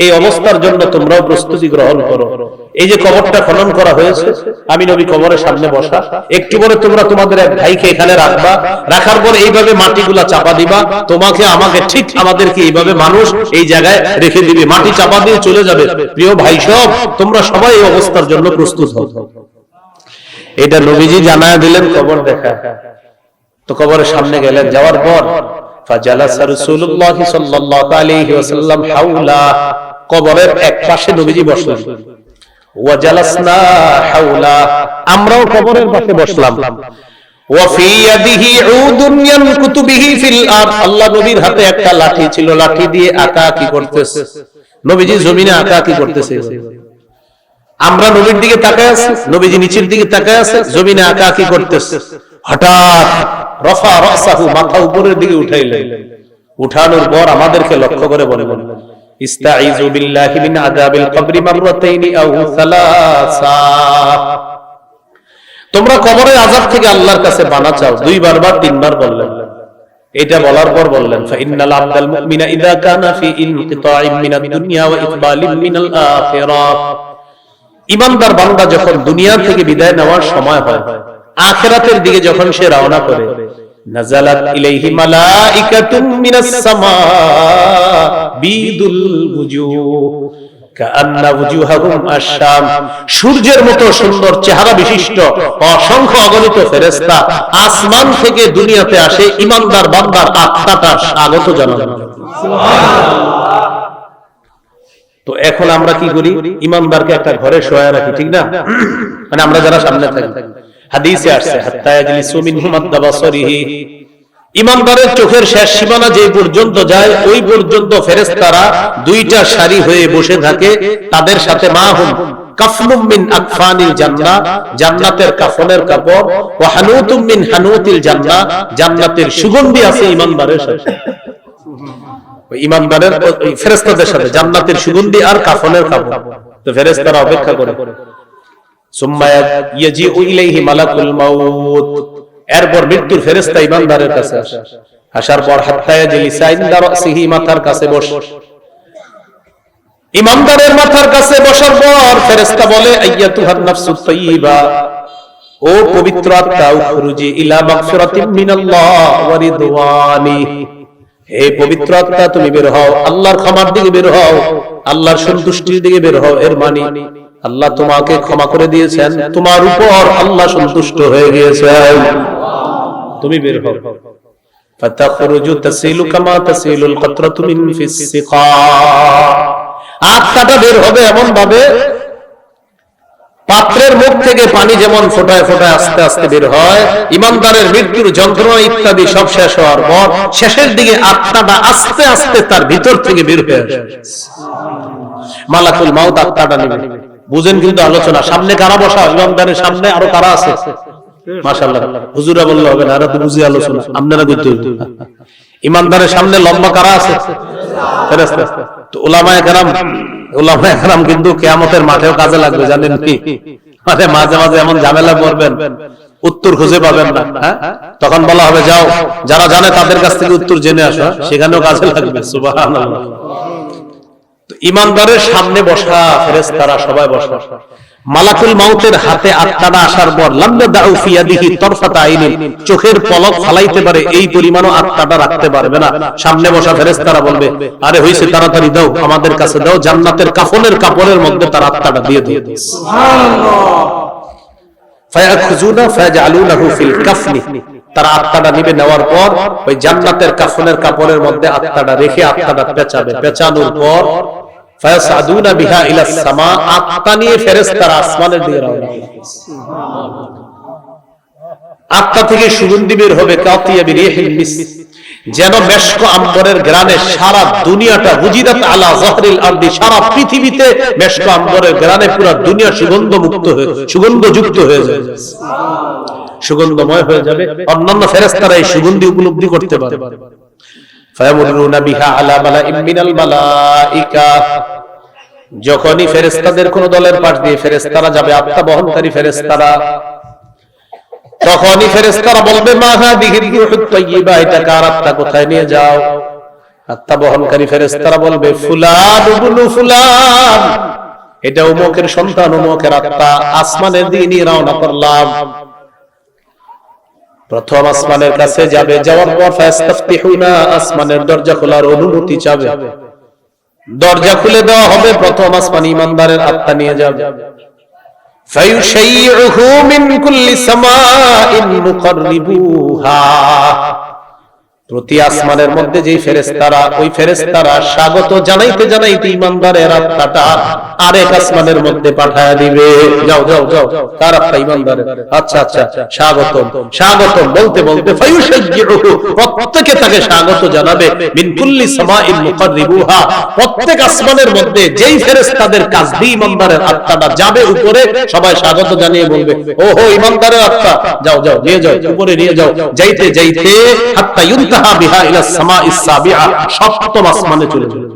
এই অবস্থার জন্য তোমরাও প্রস্তুতি গ্রহণ করো। এই যে কবরটা খনন করা হয়েছে, আমি নবী কবরের সামনে বসা, একটু পরে তোমরা তোমাদের এক ভাইকে এখানে রাখবা, রাখার পর এইভাবে মাটিগুলা চাপা দিবা, তোমাকে আমাকে ঠিক আমাদেরকে এইভাবে মানুষ এই জায়গায় রেখে দিবে, মাটি চাপা দিয়ে চলে যাবে। প্রিয় ভাই সব, তোমরা সবাই এই অবস্থার জন্য প্রস্তুত হও। এটা নবীজি জানায় দিলেন কবর দেখা। তো কবরের সামনে গেলেন, যাওয়ার পর ফাজালাসা রাসূলুল্লাহ সাল্লাল্লাহু আলাইহি ওয়াসাল্লাম হাওলা, কবরের এক পাশে নবীজি বসলেন। ওয়া জালাসনা হাওলা, আমরাও কবরের পাশে বসলাম। ওয়া ফি ইয়াদিহি উদুন ইয়ানকুতু বিহি ফিল আরদ, আল্লাহ নবীর হাতে একটা লাঠি ছিল, লাঠি দিয়ে আঁকাআঁকি করতেছে। নবীজি জমিনে আঁকাআঁকি করতেছে, আমরা নবীর দিকে তাকায় আছি, নবীজি নিচের দিকে তাকায় আছে, জমিনে আঁকাআঁকি করতেছে। হঠাৎ রফা রাসাহু, মাথা উপরের দিকে উঠাইলেন। উঠানোর পর আমাদেরকে লক্ষ্য করে বললেন, ইস্তাইযু বিল্লাহি মিন আযাবিল কবরি মাররাতাইনি আও সালাসা, তোমরা কবরের আযাব থেকে আল্লাহর কাছে পানা চাও, দুইবার বা তিনবার বললেন। এটা বলার পর বললেন, ফাইন্নাল আবদাল মুমিনা ইযা কানা ফি ইনকিতাইম মিনাদ দুনিয়া ওয়া ইকবালিন মিনাল আখিরাহ, ঈমানদার বান্দা যখন দুনিয়া থেকে বিদায় নেওয়ার সময় হয়, আখিরাতের দিকে যখন সে রওনা করে, নাযালাত ইলাইহি মালাইকাতুম মিনাস সামা বিদুল ওয়ুজুহ কাআন্না ওয়ুজুহাহুম আশ-শাম, সূর্যের মতো সুন্দর চেহারা বিশিষ্ট অসংখ্য অগণিত ফেরেশতা আসমান থেকে দুনিয়াতে আসে ঈমানদার বান্দার আত্মাটা স্বাগত জানাতে। সুবহানাল্লাহ। তো এখন আমরা কি করি, ঈমানদারকে একটা ঘরে শোয়া রাখি, ঠিক না? মানে আমরা যারা সামনে থাকি, হাদিসে আসছে হাত্তা ইয়াজলিসু মিনহুম আদ-দাবাসরিহি, ঈমানদারের চোখের শেষ সীমানা যে পর্যন্ত যায় ওই পর্যন্ত ফেরেশতারা দুইটা সারি হয়ে বসে থাকে, তাদের সাথে মাহুম কাফনুম মিন আকফানিল জান্নাহ, জান্নাতের কাফনের কাপড়, ওয়া হানুতুম মিন হানুতিল জান্নাহ, জান্নাতের সুগন্ধি আছে ঈমানদারের সাথে। ঈমানদারের ফেরেশতাদের সাথে জান্নাতের সুগন্ধি আর কাফনের কাপড়। তো ফেরেশতারা অপেক্ষা করে, সুম্মা ইয়াজিউ ইলাইহি মালাকুল মাউত, এরপর মৃত্যুর ফেরেশতা ঈমানদারের কাছে আসে, আসার পর হাত্তা ইয়াজলিসা ইনদা রাসিহি, মাথার কাছে বসে। ঈমানদারের মাথার কাছে বসার পর ফেরেশতা বলে, আইয়াতুহান নাফসুত তাইয়্যিবা, ও পবিত্র আত্মা, উখরুজি ইলা মাগফিরাতিন মিনাল্লাহ ওয়া রিদওয়ানি, হে পবিত্র আত্মা তুমি বের হও, আল্লাহর ক্ষমার দিকে বের হও, আল্লাহর সন্তুষ্টির দিকে বের হও। এর মানে আল্লাহ তোমাকে ক্ষমা করে দিয়েছেন, তোমার উপর আল্লাহ সন্তুষ্ট হয়ে গিয়েছেন, তুমি বের হও। ফাতাখরুজু তাসিলু কামা তাসিলুল কাতরাতু মিন ফিস সিকা, আত্মাটা বের হবে এমন ভাবে পাত্রের মুখ থেকে পানি যেমন ফোটায় ফোটায় আস্তে আস্তে বের হয়, ঈমানদারের মৃত্যুর যন্ত্রণা ইত্যাদি সব শেষ হওয়ার পর শেষের দিকে আত্মাটা আস্তে আস্তে তার ভিতর থেকে বের হয়ে আসে। মালাকুল মাউত আত্মাটা নেবে, বুঝেন কিন্তু আলোচনা। সামনে কারা বসা, ঈমানদারের সামনে আরো কারা আছে? মাশাআল্লাহ, হুজুরা বললে হবে না, এরা তো বুঝি আলোচনা, আপনারা করতে হইতো। ঈমানদারের সামনে লম্বা কারা আছে? ফেরেশতা। তো উলামায়ে কেরাম কিন্তু কিয়ামতের মাঠেও কাজে লাগবে, জানেন কি? মানে মাঝে মাঝে এমন ঝামেলা করবেন, উত্তর খুঁজে পাবেন না, তখন বলা হবে যাও, যারা জানে তাদের কাছ থেকে উত্তর জেনে আসো, সেখানেও কাজে লাগবে। সুবহানাল্লাহ। তো ঈমানদারের সামনে বসা ফেরেশতারা সবাই বসা, মালাকুল মাউতের হাতে আত্মাটা আসার পর লাম্মা দাউ ফি ইয়াদিহি তরফাতা আইনিন, চোখের পলক ফালাইতে পারে এই পরিমাণও আত্মাটা রাখতে পারবে না। সামনে বসা ফেরেশতারা বলবে, আরে হইছে, তাড়াতাড়ি দাও, আমাদের কাছে দাও, জান্নাতের কাফনের কাপড়ের মধ্যে তার আত্মাটা দিয়ে দাও। সুবহানাল্লাহ। ফায়াখুজুনা ফায়াজআলুনাহু ফিল কাফনি, তারা আত্মাটা নিবে, নেওয়ার পর ওই জান্নাতের কাফনের কাপড়ের মধ্যে আত্মাটা রেখে আত্মাটা পেঁচাবে, পেঁচানোর পর ফায়াসাদুনা বিহা ইলাস সামা, আত্মা নিয়ে ফেরেশতারা আসমানের দিকে রওনা হবে। আত্মা থেকে সুগন্ধি বের হবে, কাতিয়াবি রিহিল মিস্ক, যেন মেশক আম্বরের ঘ্রাণে সারা দুনিয়াটা, বুজিরাত আলা যাহরিল আরদি, সারা পৃথিবীতে মেশক আম্বরের ঘ্রাণে পুরো দুনিয়া সুগন্ধ মুক্ত হয়ে, সুগন্ধযুক্ত হয়ে যাবে, সুগন্ধময় হয়ে যাবে। অন্যান্য ফেরেশতারা এই সুগন্ধি উপলব্ধি করতে পারে। ফায়ামুরুনা বিহা আলা মালাইম মিনাল মালাইকা, যখনই ফেরেশতাদের কোন দলের পাশ দিয়ে ফেরেশতারা যাবে, আত্মা বহনকারী ফেরেশতারা, তখনই ফেরেশতারা বলবে, মা হাদিহির রূহুত তাইয়্যিবা, এটা কার আত্মা, কোথায় নিয়ে যাও? আত্মা বহনকারী ফেরেশতারা বলবে, ফুলান ইবনু ফুলান, এটা অমুকের সন্তান, অমুকের আত্মা, আসমানের দিকে নিয়ে রওনা করলাম। প্রথম আসমানের কাছে যাবে, যাওয়ার পর ফায়াস্তাফতিহুনা, আসমানের দরজা খোলার অনুমতি চাবে, দরজা খুলে দেওয়া হবে, প্রথম আসমান ঈমানদারের আত্মা নিয়ে যাবে। ফায়ুশাইয়ুহু মিন কুল্লি সামাইন মুকাররিবুহা, প্রতি আসমানের মধ্যে যে ফেরেশতারা, ওই ফেরেশতারা স্বাগত জানাইতে জানাইতে ইমানদারের আত্মাটা আরেক আসমানের মধ্যে পাঠায়া দিবে। যাও যাও যাও, কার আত্মা? ইমানদারের। আচ্ছা আচ্ছা, স্বাগতম স্বাগতম বলতে বলতে ফায়ুশাজ্জিউহু, প্রত্যেকে তাকে স্বাগত জানাবে। মিন কুল্লি সামাইন মুকাররিবুহা, প্রত্যেক আসমানের মধ্যে যেই ফেরেশতাদের কাজ দিয়ে ইমানদারের আত্মাটা যাবে উপরে, সবাই স্বাগত জানিয়ে বলবে, ওহো ইমানদারের আত্মা, যাও যাও নিয়ে যাও, উপরে নিয়ে যাও। যাইতে যাইতে হাত্তা ইউনতাহা বিহা ইলা সামাইস সাবিআ, সপ্তম আসমানে চলে যাবে।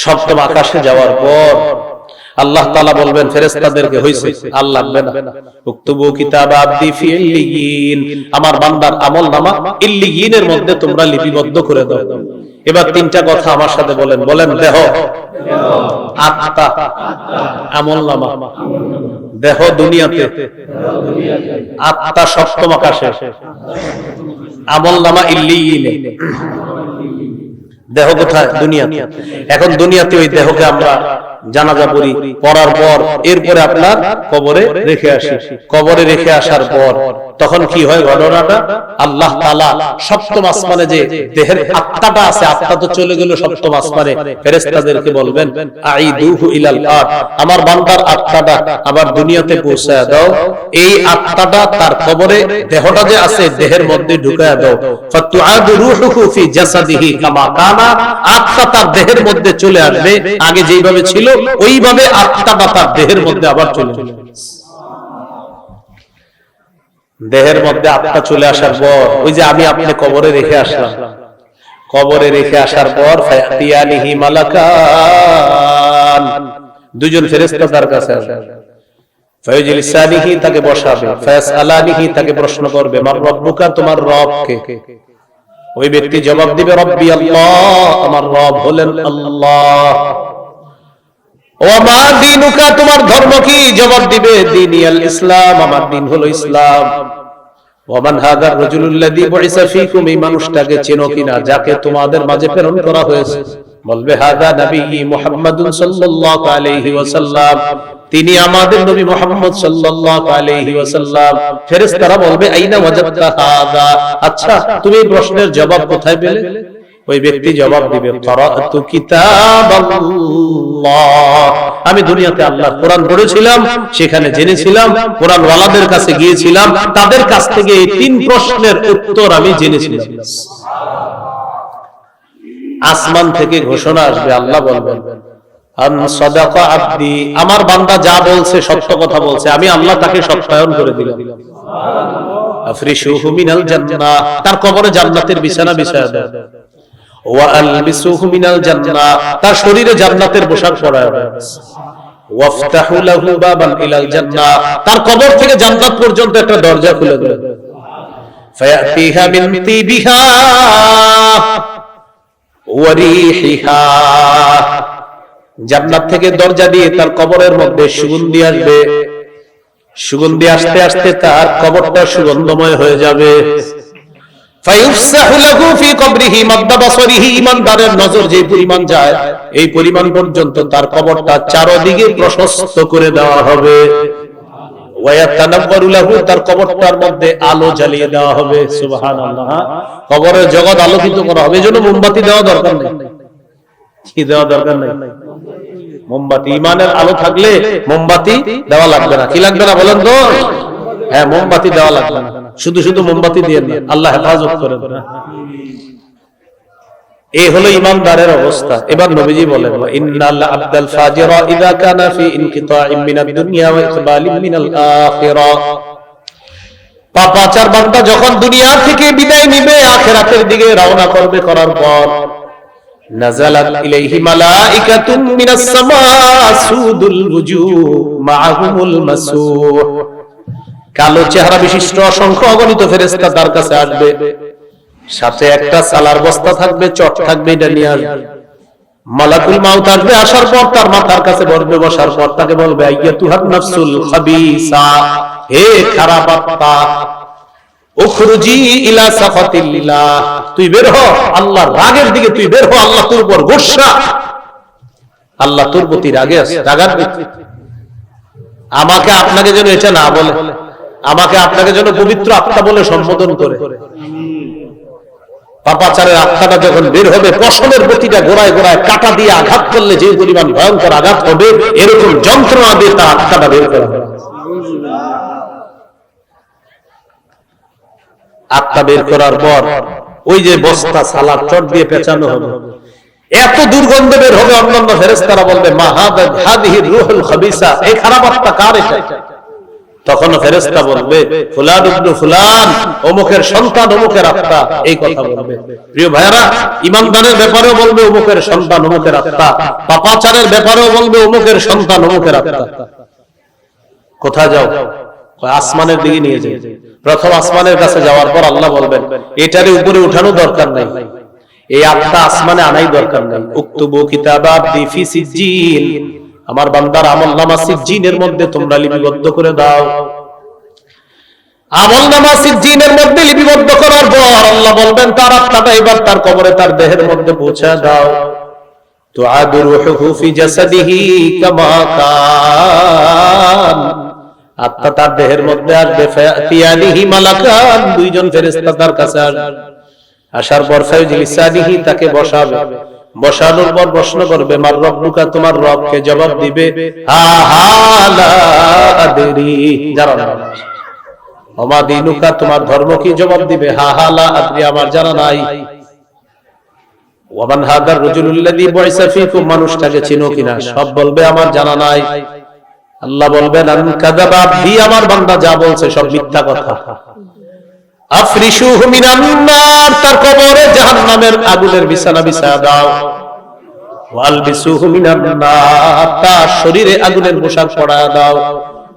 সপ্তম আকাশে যাওয়ার পর আল্লাহ তাআলা বলবেন ফেরেশতাদেরকে, হইছে আর লাগবে না, উকতুবু কিতাব আবদি ফি ইল্লিয়িন, আমার বান্দার আমলনামা ইল্লিয়িনের মধ্যে তোমরা লিপিবদ্ধ করে দাও। এবার তিনটা কথা আমার সাথে বলেন, বলেন দেহ, আত্মা, আমলনামা। দেহ দুনিয়াতে, আত্মা সপ্তম আকাশে, আমলনামা ইল্লিয়িনে। দেহ কোথায়? দুনিয়াতে। এখন দুনিয়াতে ওই দেহকে আমরা জানাজা পড়ি, পড়ার পর এরপরে আপনার কবরে রেখে আসি। কবরে রেখে আসার পর তখন কি হয় ঘটনাটা? আল্লাহ তাআলা সপ্তম আসমানে যে দেহের আত্মাটা আছে, আত্মা তো চলে গেল সপ্তম আসমানে, ফেরেশতাদেরকে বলবেন আইদুহু ইলাল আরদ, আমার বান্দার আত্মাটা আবার দুনিয়াতে পৌঁছায় দাও। এই আত্মাটা তার কবরে, দেহটা যে আছে দেহের মধ্যে ঢুকায়া দাও। ফাতুআদু রূহুহু ফি জাসাদিহি কামা কানা, আত্মা তার দেহের মধ্যে চলে আসবে, আগে যেইভাবে ছিল ওইভাবে আত্মাটা তার দেহের মধ্যে আবার চলে আসবে। দেহের মধ্যে আত্মা চলে আসার পর ওই যে আমি আপনি কবরে রেখে আসলাম, কবরে রেখে আসার পর ফায়াতিয়ানিহি মালাকান, দুজন ফেরেশতা তার কাছে আসবে। ফায়ুজলিসানিহি, তাকে বসাবে। ফায়াসআলানিহি, তাকে প্রশ্ন করবে, মান রব্বুকা, তোমার রব কে? ওই ব্যক্তি জবাব দিবে রব্বি আল্লাহ, আমার রব হলেন আল্লাহ। ওয়া মা দীনুকা, তোমার ধর্ম কি? জবাব দিবে দীনিয়াল ইসলাম, আমার দিন হলো ইসলাম। ওয়া মান হাদার রাজুলুল্লাযী বুইসা ফীকুম, এই মানুষটাকে চেনো কিনা যাকে তোমাদের মাঝে প্রেরণ করা হয়েছে? বলবে হাদা নবী মুহাম্মাদুন সাল্লাল্লাহু আলাইহি ওয়াসাল্লাম, তিনি আমাদের নবী মুহাম্মদ সাল্লাল্লাহু আলাইহি ওয়াসাল্লাম। ফেরেশতারা বলবে আইনা ওয়াজাদতা হাদা, আচ্ছা তুমি এই প্রশ্নের জবাব কোথায় পেলে? ওই ব্যক্তি জবাব দিবে ক্বারাতু কিতাবাল্লাহ, আমি দুনিয়াতে আল্লাহর কোরআন পড়েছিলাম, সেখানে জেনেছিলাম, কোরআন ওয়ালাদের কাছে গিয়েছিলাম, তাদের কাছ থেকে এই তিন প্রশ্নের উত্তর আমি জেনেছিলাম। আসমান থেকে ঘোষণা আসবে, আল্লাহ বলবেন আন সাদাকা আবদি, আমার বান্দা যা বলছে সত্য কথা বলছে, আমি আল্লাহ তাকে সত্যায়ন করে দিলাম। আফরিশুহু মিনাল জান্নাহ, তার কবরে জান্নাতের বিছানা বিছায়া দাও। ওয়া আলবিসুহু মিনাল জান্নাহ, তার শরীরে জান্নাতের পোশাক পরায় দাও। ওয়াফতাহু লাহু বাবান ইলাল জান্নাহ, তার কবর থেকে জান্নাত পর্যন্ত একটা দরজা খুলে দাও। ফায়াতিহা মিন তিবিহা ওয়া রিহিহা, জান্নাত থেকে দরজা দিয়ে তার কবরের মধ্যে সুগন্ধি আসবে। সুগন্ধি আসতে আসতে তার কবরটা সুগন্ধময় হয়ে যাবে। ফায়ুফসাহু লাহু ফি কবরিহি মাদ্দা বাসরিহি, ইমানদারের নজর যে পরিমাণ যায় এই পরিমাণ পর্যন্ত তার কবরটা চারদিকে প্রশস্ত করে দেওয়া হবে। ওয়া ইয়াতানাব্বারু লাহু, তার কবরটার মধ্যে আলো জ্বালিয়ে দেওয়া হবে। সুবহানাল্লাহ, কবরের জগৎ আলোকিত করা হবে। এজন্য মোমবাতি দেওয়া দরকার নেই। কি দেওয়া দরকার নেই? মোমবাতি, ইমানের আলো থাকলে মোমবাতি দেওয়া লাগবে না। কি লাগবে না বলেন তো? হ্যাঁ, মোমবাতি দেওয়া লাগবে না। শুধু শুধু মোমবাতি দিয়ে না, আল্লাহ হেফাজত করে দেন। এই হলো ইমানদারের অবস্থা। এবার নবীজি বলেন ইন্নাল আবদাল ফাজিরা ইযা কানা ফি ইনকিতাইম মিনাদ দুনিয়া ওয়া ইকবালিন মিনাল আখিরা, পাপাচার বান্দা যখন দুনিয়া থেকে বিদায় নিবে, আখিরাতের দিকে রওনা করবে, করার পর নাযালাত ইলাইহি মালাইকাতুন মিনাস সামা সুদুল ওয়ুজুহ মাআহুমুল মাসূহ, কালো চেহারা বিশিষ্ট অসংখ্য অগণিত ফেরেশতা তার কাছে আসবে, সাথে একটা সালার বস্তা থাকবে, চট থাকবে, এটা নিয়ে আসবে। মালাকুল মাউত আসবে, আসার পর তার মাথার কাছে বসবে, বসার পর তাকে বলবে আইয়াতুহান নাফসুল খাবিসা, হে খারাপ আত্মা, উখরুজি ইলা সাফাতিল্লাহ, তুই বের হ আল্লাহর রাগের দিকে, তুই বের হ, আল্লাহ তোর উপর গোসা, আল্লাহ তোর প্রতি রাগে আছে, রাগার আমাকে আপনাকে যেন এটা না বলে। আমাকে আপনাকে যেন পবিত্র আত্মা বলে সম্বোধন করে। পাপাচারের আত্মাটা যখন বের হবে, পশমের প্রতিটা গোড়ায় গোড়ায় কাঁটা দিয়ে আঘাত করলে যে পরিমাণ ভয়ঙ্কর আঘাত হবে, এরকম যন্ত্রণা দিয়ে তার আত্মাটা বের করা হবে। আত্মা বের করার পর ওই যে বস্তা সালাদ চট দিয়ে পেঁচানো হবে, এত দুর্গন্ধ বের হবে, অন্যান্য ফেরেশতারা বলবে মা হাদিহি রূহুল খাবিসা, এই খারাপ আত্মা কার এটা? তখন ফেরেশতা বলবে ফুলান ইবনে ফুলান, অমুকের সন্তান, অমুকের আত্মা, এই কথা বলবে। প্রিয় ভাইরা, ইমানদারের ব্যাপারেও বলবে অমুকের সন্তান, অমুকের আত্মা। পাপাচারের ব্যাপারেও বলবে অমুকের সন্তান, অমুকের আত্মা। কোথায় যাও? আসমানের দিকে নিয়ে যাই। প্রথম আসমানের কাছে যাওয়ার পর আল্লাহ বলবেন এটারে উপরে উঠানো দরকার নাই, এই আত্মা আসমানে আনাই দরকার নাই। উকতুবু কিতাবা আবদি ফি সিজ্জিন, আমার বান্দার আমলনামা সিজ্জিনের মধ্যে তোমরা লিপিবদ্ধ করে দাও। আমলনামা সিজ্জিনের মধ্যে লিপিবদ্ধ করার পর আল্লাহ বলবেন তার আত্মাটা এবার তার কবরে, তার দেহের মধ্যে পৌঁছে দাও। তুআদু রূহুহু ফি জাসাদিহি কামা কান, আত্মা তার দেহের মধ্যে আসবে। ফায়াতিয়ানিহি মালাকান, দুইজন ফেরেশতা তার কাছে আসবে। আসার পর ফায়ুজলিসানিহি, তাকে বসাবে। বসানোর পর প্রশ্ন করবে মার রব্বুকা, তোমার রবকে? জবাব দিবে হা হা লা আদরি, জানা না। ওমা দীনুকা, তোমার ধর্ম কি? জবাব দিবে হা হা লা আদরি, আমার জানা নাই। ওয়ামান হাদার রাজুলুল্লাযী বুইসা ফীকুম, মানুষটাকে চিনো কিনা? সব বলবে আমার জানা নাই। আল্লাহ বলবেন আন কাযাবা আবদি, আমার বান্দা যা বলছে সব মিথ্যা কথা। আফরিশুহু মিনান নার, তার কবরে জাহান্নামের আগুনের বিছানা বিছায়া দাও। ওয়ালবিসুহু মিনান নার, তার শরীরে আগুনের পোশাক পরায়া দাও।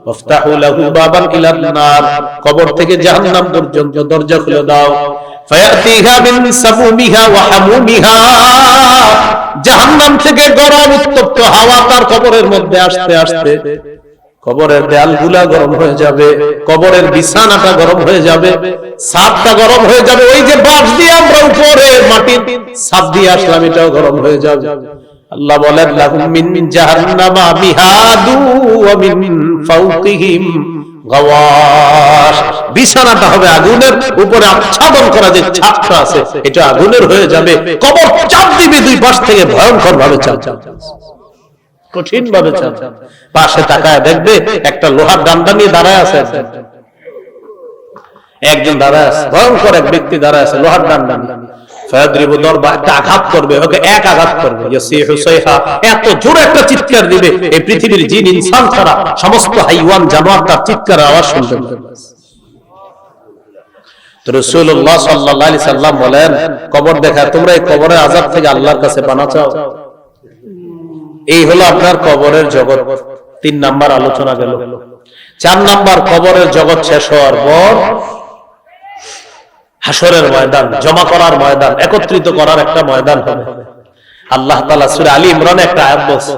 ওয়াফতাহু লাহু বাবান ইলান নার, কবর থেকে জাহান্নাম পর্যন্ত দরজা খুলে দাও। ফায়াতিহা মিন সামুমিহা ওয়া হামুমিহা, জাহান্নাম থেকে গরম উত্তপ্ত হাওয়া তার কবরের মধ্যে আসতে আসতে কবরের দেয়ালগুলা গরম হয়ে যাবে, কবরের বিছানাটা গরম হয়ে যাবে, ছাদটা গরম হয়ে যাবে। ওই যে বাঁশ দিয়ে আমরা উপরে মাটির ছাদ দিয়ে আসলাম, এটাও গরম হয়ে যাবে। আল্লাহ বলেন লাহুম মিন জাহান্নামা মিহাদু ওয়া মিন ফাওকিহিম গাওয়াশ, বিছানাটা হবে আগুনের, উপরে আচ্ছাদন করা যে ছাদটা আছে এটা আগুনের হয়ে যাবে। কবর চাপ দিবে দুই পাশ থেকে, ভয়ঙ্কর ভাবে চাপ, কঠিন ভাবে চাপ। পাশে তাকায় দেখবে একটা লোহার ডান্ডা নিয়ে দাঁড়ায় আছে, একজন দাঁড়ায় আছে, ভয়ঙ্কর এক ব্যক্তি দাঁড়ায় আছে লোহার ডান্ডা নিয়ে। ফায়াদরিবু দরবা, একটা আঘাত করবে, ওকে এক আঘাত করবে। ইয়াসিহু সাইহা, এত জোরে একটা চিৎকার দিবে এই পৃথিবীর জিন ইনসান ছাড়া সমস্ত হাইওয়ান জানোয়ার তার চিৎকারের আওয়াজ শুনতে পাবে। তো রাসূলুল্লাহ সাল্লাল্লাহু আলাইহি সাল্লাম বলেন কবর দেখা, তোমরা এই কবরের আযাব থেকে আল্লাহর কাছে পানাহ চাও। এই হলো আপনার কবরের জগৎ। 3 নাম্বার আলোচনা গেল। 4 নাম্বার, কবরের জগৎ শেষ হওয়ার পর হাসরের ময়দান, জমা করার ময়দান, একত্রিত করার একটা ময়দান হবে। আল্লাহ তাআলা সূরা আলী ইমরানে একটা আয়াত বলছে,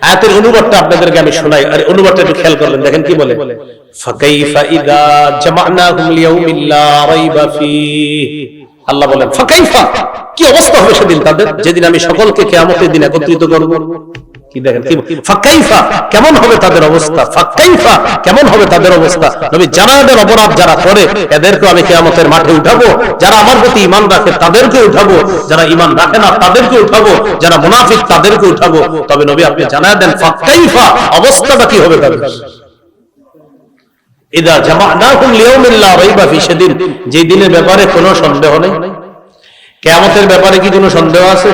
আয়াতের অনুবাদটা আপনাদেরকে আমি শোনাই, আর অনুবাদটা একটু খেয়াল করবেন, দেখেন কি বলে। ফাকাইফা ইযা জামা'নাহুম লিয়াউমিন লা রাইবা ফীহি, আল্লাহ বলেন ফাকাইফা, কি অবস্থা হবে সেদিন তাদের, যেদিন আমি সকলকে কিয়ামতের দিন একত্রিত করব। কি দেখেন কি ফাকাইফা, কেমন হবে তাদের অবস্থা, ফাকাইফা কেমন হবে তাদের অবস্থা। নবী জানায় দেন অপরাধ যারা করে এদেরকে আমি কিয়ামতের মাঠে উঠাবো, যারা আমার প্রতি ঈমান রাখে তাদেরকে উঠাবো, যারা ঈমান রাখে না তাদেরকে উঠাবো, যারা মুনাফিক তাদেরকে উঠাবো। তবে নবী আপনি জানায় দেন ফাকাইফা, অবস্থাটা কি হবে তাদের। ইদা জামা'নাহুম লিয়াউমিন লা রাইবা ফী, সেদিন যে দিনের ব্যাপারে কোনো সন্দেহ নেই। কিয়ামতের ব্যাপারে কি কোনো সন্দেহ আছে?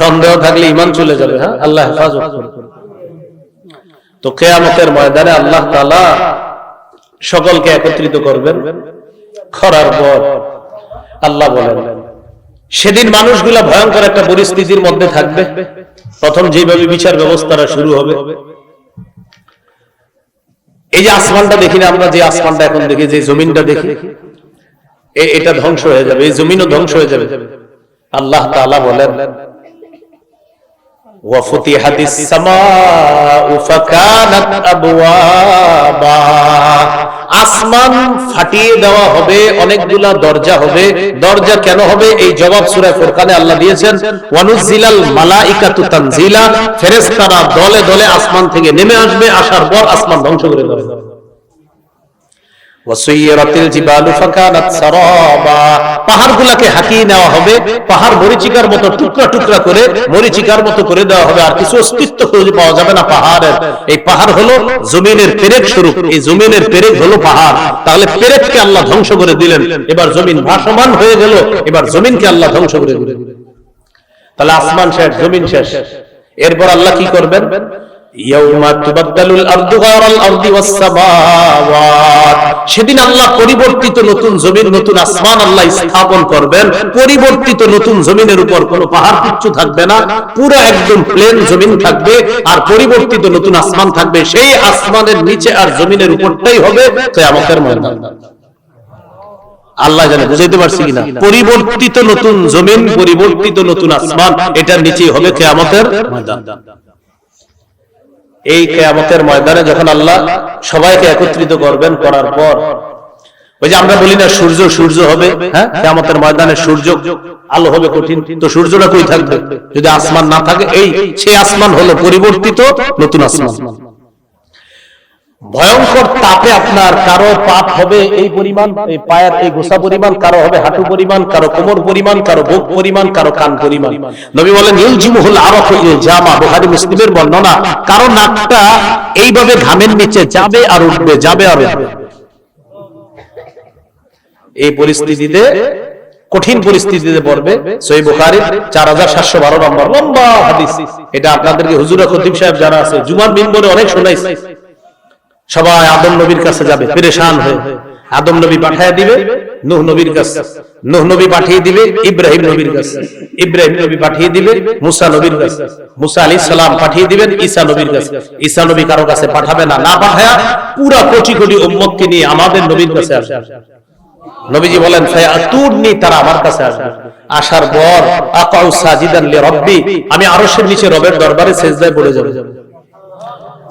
সন্দেহ থাকলে ঈমান চলে যাবে। হ্যাঁ, আল্লাহ হেফাজত করুন। তো কিয়ামতের ময়দানে আল্লাহ তাআলা সকলকে একত্রিত করবেন, করার পর আল্লাহ বলেন সেদিন মানুষগুলা ভয়ঙ্কর একটা পরিস্থিতির মধ্যে থাকবে। প্রথম যেভাবে বিচার ব্যবস্থাটা শুরু হবে, এই যে আসমানটা দেখি না আমরা, যে আসমানটা এখন দেখি, যে জমিনটা দেখি, এটা ধ্বংস হয়ে যাবে, এই জমিনও ধ্বংস হয়ে যাবে। আল্লাহ তাআলা বলেন ওয়া ফুতিহাতিস সামাউ ফাকানাত আবওয়াবা, আসমান ফাটিয়ে দেওয়া হবে, অনেকগুলা দরজা হবে। দরজা কেন হবে এই জবাব সূরা ফুরকানে আল্লাহ দিয়েছেন, ওয়ানুজিলাল মালাইকাতু তানজিলা, ফেরেশতারা দলে দলে আসমান থেকে নেমে আসবে, আসার পর আসমান ধ্বংস করে দেবে। ওয়াসুইরাতিল জিবালু ফাকানাত সারাবা, পাহাড়গুলোকে হাকিয়ে নেওয়া হবে, পাহাড় মরীচিকার মতো টুকরা টুকরা করে মরীচিকার মতো করে দেওয়া হবে, আর কিছু অস্তিত্ব খুঁজে পাওয়া যাবে না পাহাড়ের। এই পাহাড় হলো জমিনের পেরেক স্বরূপ, এই জমিনের পেরেক হলো পাহাড়। তাহলে পেরেককে আল্লাহ ধ্বংস করে দিলেন, এবার জমিন ভাসমান হয়ে গেল, এবার জমিনকে আল্লাহ ধ্বংস করে দিলেন। তাহলে আসমান শেষ, জমিন শেষ। এরপর আল্লাহ কি করবেন? ইয়াউমা তুবাদদালুল আরদু গায়রাল আরদি ওয়াস সামাওয়াত, সেদিন আল্লাহ পরিবর্তিত নতুন জমিন, নতুন আসমান আল্লাহ স্থাপন করবেন। পরিবর্তিত নতুন জমিনের উপর কোনো পাহাড় কিচ্ছু থাকবে না, পুরো একদম প্লেন জমিন থাকবে, আর পরিবর্তিত নতুন আসমান থাকবে। সেই আসমানের নিচে আর জমিনের উপরটাই হবে কিয়ামতের ময়দান। আল্লাহ জানে, বুঝাইতে পারছি কিনা? পরিবর্তিত নতুন জমিন, পরিবর্তিত নতুন আসমান, এটার নিচেই হবে কিয়ামতের ময়দান। এই কিয়ামতের ময়দানে যখন আল্লাহ সবাইকে একত্রিত করবেন, করার পর ওই যে আমরা বলি না সূর্য সূর্য হবে, হ্যাঁ, কিয়ামতের ময়দানে সূর্য আলো হবে কঠিন, তো সূর্যটা কই থাকবে যদি আসমান না থাকে? এই সেই আসমান হলো পরিবর্তিত নতুন আসমান। ভয়ঙ্কর তাপে আপনার কারো পাপ হবে এই পরিমাণ, এই পায়ের এই গোসা পরিমাণ, কারো হবে হাঁটু পরিমাণ, কারো কোমর পরিমাণ, কারো বুক পরিমাণ, কারো কান পরিমাণ। নবী বলেন ইলজিমুহুল আরাফু ইলজামা, বুখারী মুসলিমের বর্ণনা। কারো নাকটা এইভাবে ঘামের নিচে যাবে আর উঠবে, যাবে আর উঠবে। এই পরিস্থিতিতে, কঠিন পরিস্থিতিতে পড়বে। সহিহ বুখারী 4712 নম্বর লম্বা হাদিস। এটা আপনাদেরকে হুজুর খতিব সাহেব যারা আছে জুমার মিম্বরে অনেক শোনাইছে। সবাই আদম নবীর কাছে যাবে পেরেশান হয়ে, আদম নবী পাঠিয়ে দিবে নূহ নবীর কাছে, নূহ নবী পাঠিয়ে দিবে ইব্রাহিম নবীর কাছে, ইব্রাহিম নবী পাঠিয়ে দিবে মুসা নবীর কাছে, মুসা আলাইহিস সালাম পাঠিয়ে দিবেন ঈসা নবীর কাছে। ঈসা নবী কারো কাছে পাঠাবে না, না পাঠায়া পুরা কোটি কোটি উম্মতকে নিয়ে আমাদের নবীর কাছে আসবে। নবীজি বলেন ফায়াতুনি, তারা আমার কাছে আসবে। আসার পর আকাউ সাজিদান লিরাব্বি, আমি আরশের নিচে রবের দরবারে সিজদায় পড়ে যাব।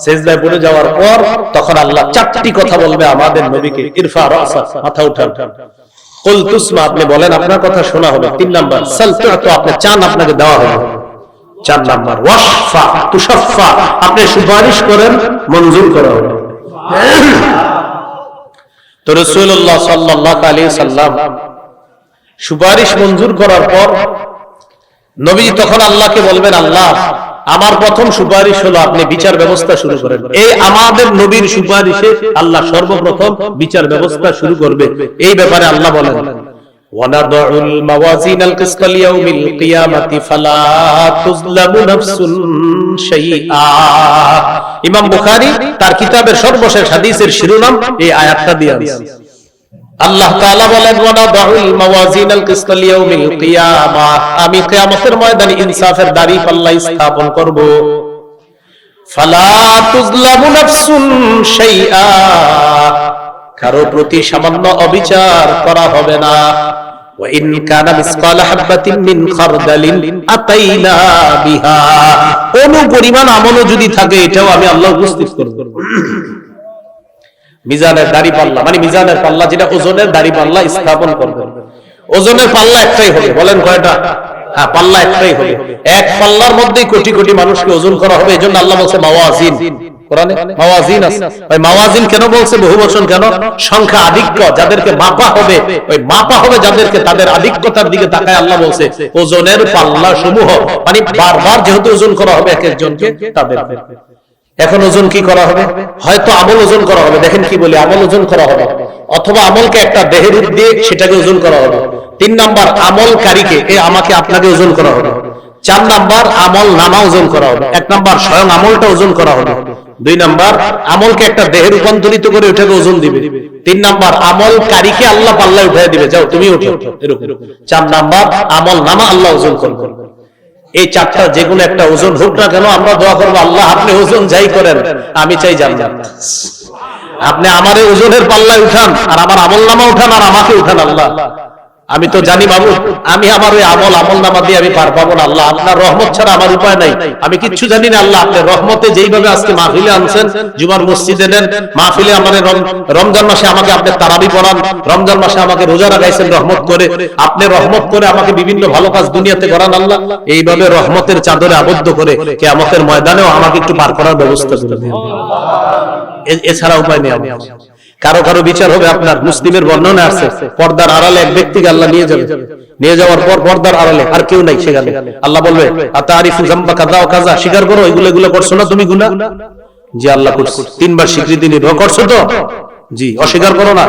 সিজদায় পড়ে যাওয়ার পর তখন আল্লাহ চারটি কথা বলবে আমাদের নবীকে, ইরফা রাসা, মাথা উঠান। কুল তুসমা, আপনি বলেন আপনার কথা শোনা হবে। 3 নাম্বার সাল তু'তা, আপনি চান আপনাকে দেওয়া হবে। 4 নাম্বার ওয়াশফা তুশাফা, আপনি সুপারিশ করেন মঞ্জুর করা হবে। তো রাসূলুল্লাহ সাল্লাল্লাহু আলাইহি সাল্লাম সুপারিশ মঞ্জুর করার পর নবীজি তখন আল্লাহকে বলবেন, আল্লাহ আমার প্রথম সুপারিশ হলো আপনি বিচার ব্যবস্থা শুরু করেন। এই আমাদের নবীর সুপারিশে আল্লাহ সর্বপ্রথম বিচার ব্যবস্থা শুরু করবে। এই ব্যাপারে আল্লাহ বলেন ওয়ানাদউল মাওয়াজিনাল কিসতা লিয়াউমিল কিয়ামাতি ফালা তুযলামু নাফসুন শাইআ। ইমাম বুখারী তার কিতাবের সর্বশেষ হাদিসের শিরোনাম এই আয়াতটা দিয়ে আছে। আল্লাহ তাআলা বলেন ওয়ানাদউল মাওয়াজিনাল কিসতা লিয়াউমিল কিয়ামাহ, আমি কিয়ামতের ময়দানে ইনসাফের দাড়ি পাল্লা স্থাপন করব। ফালা তুযলামু নাফসুন শাইআ, কারো প্রতি সামান্য অবিচার করা হবে না। ওয়া ইন কানা মিসকালা হাববাতিন মিন খারদালিন আতাইনা বিহা, কোনো পরিমাণ আমলও যদি থাকে এটাও আমি আল্লাহ উপস্থিত করব। মিজানের দাড়ি পাল্লা মানে মিজানের পাল্লা, যেটা ওজনের দাড়ি পাল্লা স্থাপন করবে। ওজনের পাল্লা একটাই হবে, বলেন কয়টা? হ্যাঁ, পাল্লা একটাই হবে। এক পাল্লার মধ্যেই কোটি কোটি মানুষকে ওজন করা হবে। এজন্য আল্লাহ বলছে মাওয়াজিন, কোরআনে মাওয়াজিন আছে। ওই মাওয়াজিন কেন বলছে বহুবচন কেন? সংখ্যা আধিক্য, যাদেরকে মাপা হবে, ওই মাপা হবে যাদেরকে, তাদের আধিক্যতার দিকে তাকায় আল্লাহ বলছে ওজনের পাল্লা সমূহ, মানে বারবার যেহেতু ওজন করা হবে এক একজনকে তাদের। এখন ওজন কি করা হবে? হয়তো আমল ওজন করা হবে। দেখেন কি বলি, আমল ওজন করা হবে, অথবা আমলকে একটা দেহের রূপ দিয়ে সেটাকে ওজন করা হবে। 3 নাম্বার আমলকারীকে, আমাকে আপনাকে ওজন করা হবে। 4 নাম্বার আমল নামা ওজন করা হবে। 1 নাম্বার স্বয়ং আমলটা ওজন করা হবে। 2 নাম্বার আমলকে একটা দেহে রূপান্তরিত করে ওটাকে ওজন দিবে। 3 নাম্বার আমলকারীকে আল্লাহ পাল্লায় উঠিয়ে দিবে, যাও তুমি ওঠো, এরকম। 4 নাম্বার আমল নামা আল্লাহ ওজন করবে। এই 4টা যে কোনো একটা ওজন হোক না কেন, আমরা দোয়া করবো আল্লাহ আপনি ওজন যাই করেন আমি চাই জান্নাত। আপনি আমারে ওজনের পাল্লায় উঠান, আর আমার আমল নামা উঠান, আর আমাকে উঠান আল্লাহ। আমি তো জানি বাবু, আমি আমার ওই আমল নামা দিয়ে আমি পার পাবো না আল্লাহ। আপনার রহমত ছাড়া আমার উপায় নাই, আমি কিচ্ছু জানি না আল্লাহ। আপনি রহমতে যেইভাবে আজকে মাহফিলে আনছেন, জুমার মসজিদে নেন, মাহফিলে আমাদের রমজান মাসে আমাকে আপনি তারাবি পড়ান, রমজান মাসে আমাকে রোজা রাখাইছেন রহমত করে, আপনি রহমত করে আমাকে বিভিন্ন ভালো কাজ দুনিয়াতে করান আল্লাহ। এইভাবে রহমতের চাদরে আবদ্ধ করে কিয়ামতের ময়দানেও আমাকে একটু পার করার ব্যবস্থা করে দিন, এছাড়া উপায় নেই। কারো কারো বিচার হবে আপনার। মুসলিমের বর্ণনা আছে পর্দার আড়ালে এক ব্যক্তিকে আল্লাহ নিয়ে যাবে, নিয়ে যাওয়ার পর পর্দার আড়ালে আর কেউ নাই সেখানে। আল্লাহ বলবে আতারিফু যামবা কাযা ওয়া কাযা, স্বীকার করো এগুলো করছো না তুমি গুনাহ? জি আল্লাহ করছি। তিনবার স্বীকৃতি নিবে, করছো তো? জি। অস্বীকার করো না?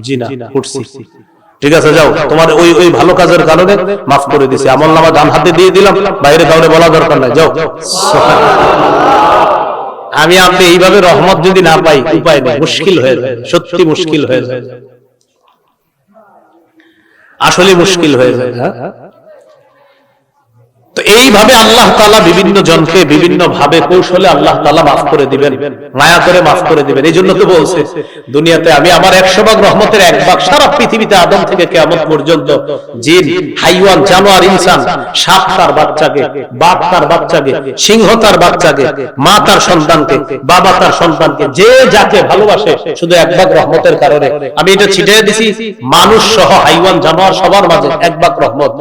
জি না করছি। ঠিক আছে যাও, তোমার ওই ভালো কাজের কারণে মাফ করে দিছি, আমলনামা ডান হাতে দিয়ে দিলাম, বাইরে কাউরে বলা দরকার নাই, যাও। আমি আপনি এইভাবে রহমত যদি না পাই উপায় নেই, মুশকিল হয়ে যায়, সত্যি মুশকিল হয়ে যায়, আসলে মুশকিল হয়ে যায়। তো এইভাবে আল্লাহ তাআলা বিভিন্ন জনকে বিভিন্ন ভাবে কৌশলে আল্লাহ তাআলা মাফ করে দিবেন, মায়া করে মাফ করে দিবেন। এই জন্য তো বলছে দুনিয়াতে আমি আমার 100 ভাগ রহমতের 1 ভাগ সারা পৃথিবীতে আদম থেকে কিয়ামত পর্যন্ত জিন, হাইওয়ান, জানোয়ার, ইনসান, সাপ তার বাচ্চাকে, বাঘ তার বাচ্চাকে, সিংহ তার বাচ্চাকে, মা তার সন্তানকে, বাবা তার সন্তানকে, যে যাকে ভালোবাসে শুধু 1 ভাগ রহমতের কারণে আমি এটা ছিটিয়ে দিছি মানুষ সহ হাইওয়ান, জানোয়ার সবার মাঝে 1 ভাগ রহমত।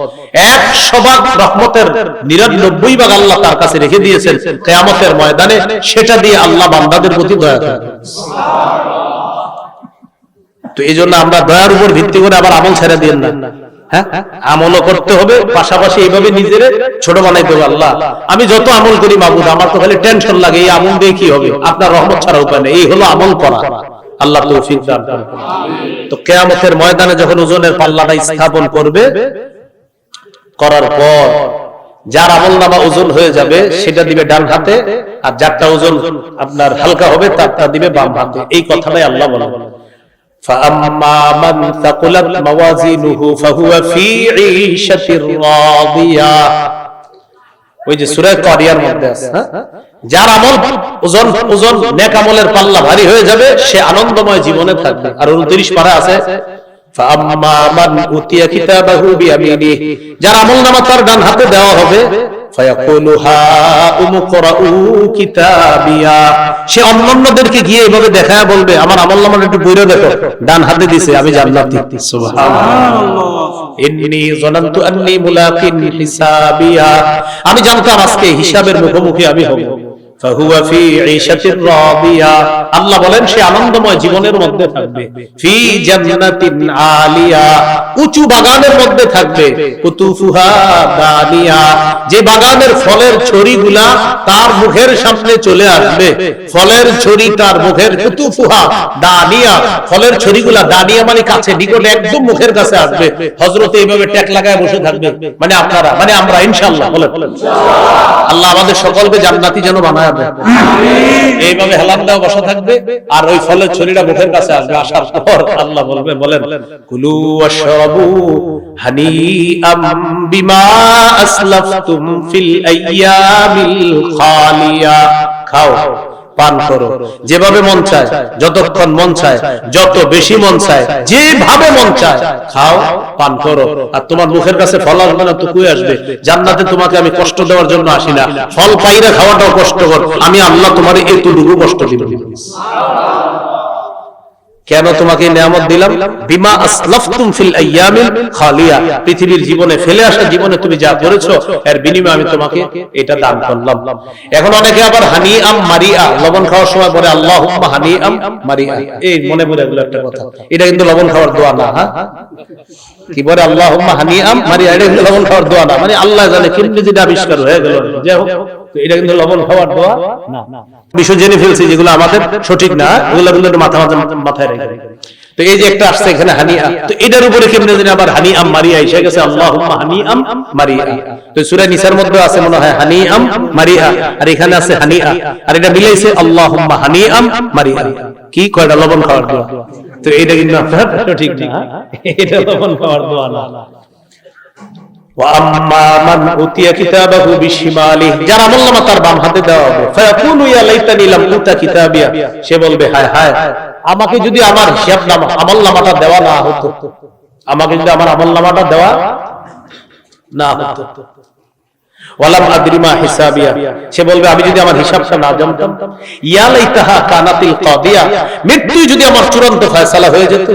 100 ভাগ রহমতের 99 ভাগ আল্লাহ তার কাছে রেখে দিয়েছেন কিয়ামতের ময়দানে, সেটা দিয়ে আল্লাহ বান্দাদের প্রতি দয়া করেন। তো এই জন্য আমরা দয়ার উপর ভিত্তি করে আবার আমল ছেড়ে দিয়েন না। হ্যাঁ, আমলও করতে হবে, পাশাপাশি এইভাবে নিজেরে ছোট বানাইতে হবে। আল্লাহ আমি যত আমল করি মাবুদ, আমার তো খালি টেনশন লাগে, এই আমল দিয়ে কি হবে? আপনার রহমত ছাড়া উপায় নেই। এই হলো আমল করা। আল্লাহ তৌফিক দান করুন। তো কিয়ামতের ময়দানে যখন ওজনের পাল্লাটা স্থাপন করবে, করার পর যার আমলনামা ওজন হয়ে যাবে সেটা দিবে ডান হাতে, আর যারটা ওজন আপনার হালকা হবে তারটা দিবে বাম হাতে। এই কথাটাই আল্লাহ বলেন, فَأَمَّا مَنْ ثَقُلَتْ مَوَازِينُهُ فَهُوَ فِي عِيشَةٍ رَاضِيَةٍ। ওই যে সূরা কারিয়ার মধ্যে আছে, যার আমল ওজন নেক আমলের পাল্লা ভারী হয়ে যাবে সে আনন্দময় জীবনে থাকবে। আর 29 পারা আছে فَأَمَّا مَنْ أُوتِيَ كِتَابَهُ بِيَمِينِهِ, যার আমলনামা তার ডান হাতে দেওয়া হবে, فَيَقُولُ هَاؤُمُ اقْرَءُوا كِتَابِيَهْ, সে অন্যান্যদেরকে গিয়ে এইভাবে দেখায় বলবে আমার আমলনামাটা একটু পড়ে দেখো, ডান হাতে দিছে, আমি জান্নাতি। সুবহানাল্লাহ। ইন্নী যানানতু আন্নী মুলাকিন হিসাবিয়া, আমি জানতাম আজকে হিসাবের মুখোমুখি আমি হব। ফাহুয়া ফি ঈশাতির রাদিয়া, আল্লাহ বলেন সে আনন্দময় জীবনের মধ্যে থাকবে। ফি জান্নাতিন আলিয়া, উঁচু বাগানের মধ্যে থাকবে। কুতুফুহা দানিয়া, যে বাগানের ফলের ছড়িগুলা তার মুখের সামনে চলে আসবে, ফলের ছড়ি তার মুখের, কুতুফুহা দানিয়া, ফলের ছড়িগুলা, দানিয়া মানে কাছে, নিকটে, একদম মুখের কাছে আসবে। হযরত এইভাবে ট্যাক লাগায় বসে থাকবে, মানে আপনারা, মানে আমরা ইনশাআল্লাহ বলেন আল্লাহ আমাদের সকলকে জান্নাতি যেন বানায় দেয়। এইভাবে হেলান দেওয়া বসা থাকবে, আর ওই ফলের ছড়িটা মুখের কাছে আসবে। আসার পর আল্লাহ বলবে, বলেন কুলু ওয়াশরাবু হানিআম বিমা আসলাফতুম ফিল আইয়ামিল খালিয়া, খাও পান করো যেভাবে মন চায়, যতক্ষণ মন চায়, যত বেশি মন চায়, যেভাবে মন চায় খাও পান করো। আর তোমার মুখের কাছে ফল আসবে না তো কই আসবে? জান্নাতে তোমাকে আমি কষ্ট দেওয়ার জন্য আসি না, ফল পাইরা খাওয়াটাও কষ্টকর, আমি আল্লাহ তোমার এতটুকু কষ্ট দিব। কেন তোমাকে নিয়ামত দিলাম? বিমা আসলাফতুম ফিল আইয়ামিল খালিয়া, পৃথিবীর জীবনে ফেলে আসা জীবনে তুমি যা করেছো এর বিনিময়ে আমি তোমাকে এটা দান করলাম। এখন অনেকে আবার হানিআম মারিআ, লবণ খাওয়ার সময় বলে আল্লাহুম্মা হানিআম মারিআ, এই মনে মনে এগুলো একটা কথা, এটা কিন্তু লবণ খাওয়ার দোয়া না। হ্যাঁ, কি বলে আল্লাহুম্মা হানিআম মারিআ, এটা কিন্তু লবণ খাওয়ার দোয়া না, মানে আল্লাহ জানে কেমনে যেটা আবিষ্কার হয়ে গেল, যাই হোক এটা কিন্তু লবণ খাওয়ার দোয়া না। বিষয় জেনে ফেলছি যেগুলো আমাদের সঠিক না, ওগুলো কিন্তু মাথায় রেখে। তো এই যে একটা আসছে এখানে হানিআ, তো এটার উপরে কেমনে জানি আবার হানিআম মারিআ এসে গেছে, আল্লাহুম্মা হানিআম মারিআ। তো সূরা নিসার মধ্যে আছে মনে হয় হানিআম মারিআ, আর এখানে আছে হানিআ, আর এটা মিলাইছে আল্লাহুম্মা হানিআম মারিআ। কি কয়টা লবণ খাওয়ার দোয়া? তো এটা কিন্তু আপনার সঠিক না, এটা লবণ খাওয়ার দোয়া না। وَأَمَّا مَنْ أُوتِيَ كِتَابَهُ بِشِمَالِهِ, যার আমলনামা তার বাম হাতে দেওয়া হবে, فَيَقُولُ يَا لَيْتَنِي لَمْ أُوتَ كِتَابِيَهْ, সে বলবে হায় হায় আমাকে যদি আমার হিসাবনামা আমলনামাটা দেওয়া না হতো, আমাকে যদি আমার আমলনামাটা দেওয়া না হতো। ওয়ালাম আদরি মা হিসাবিয়া, সে বলবে আমি যদি আমার হিসাবটা না জানতাম। ইয়া লাইতাহা কানাতিল কাদিয়া, মৃত্যু যদি আমার চূড়ান্ত ফয়সালা হয়ে যেত।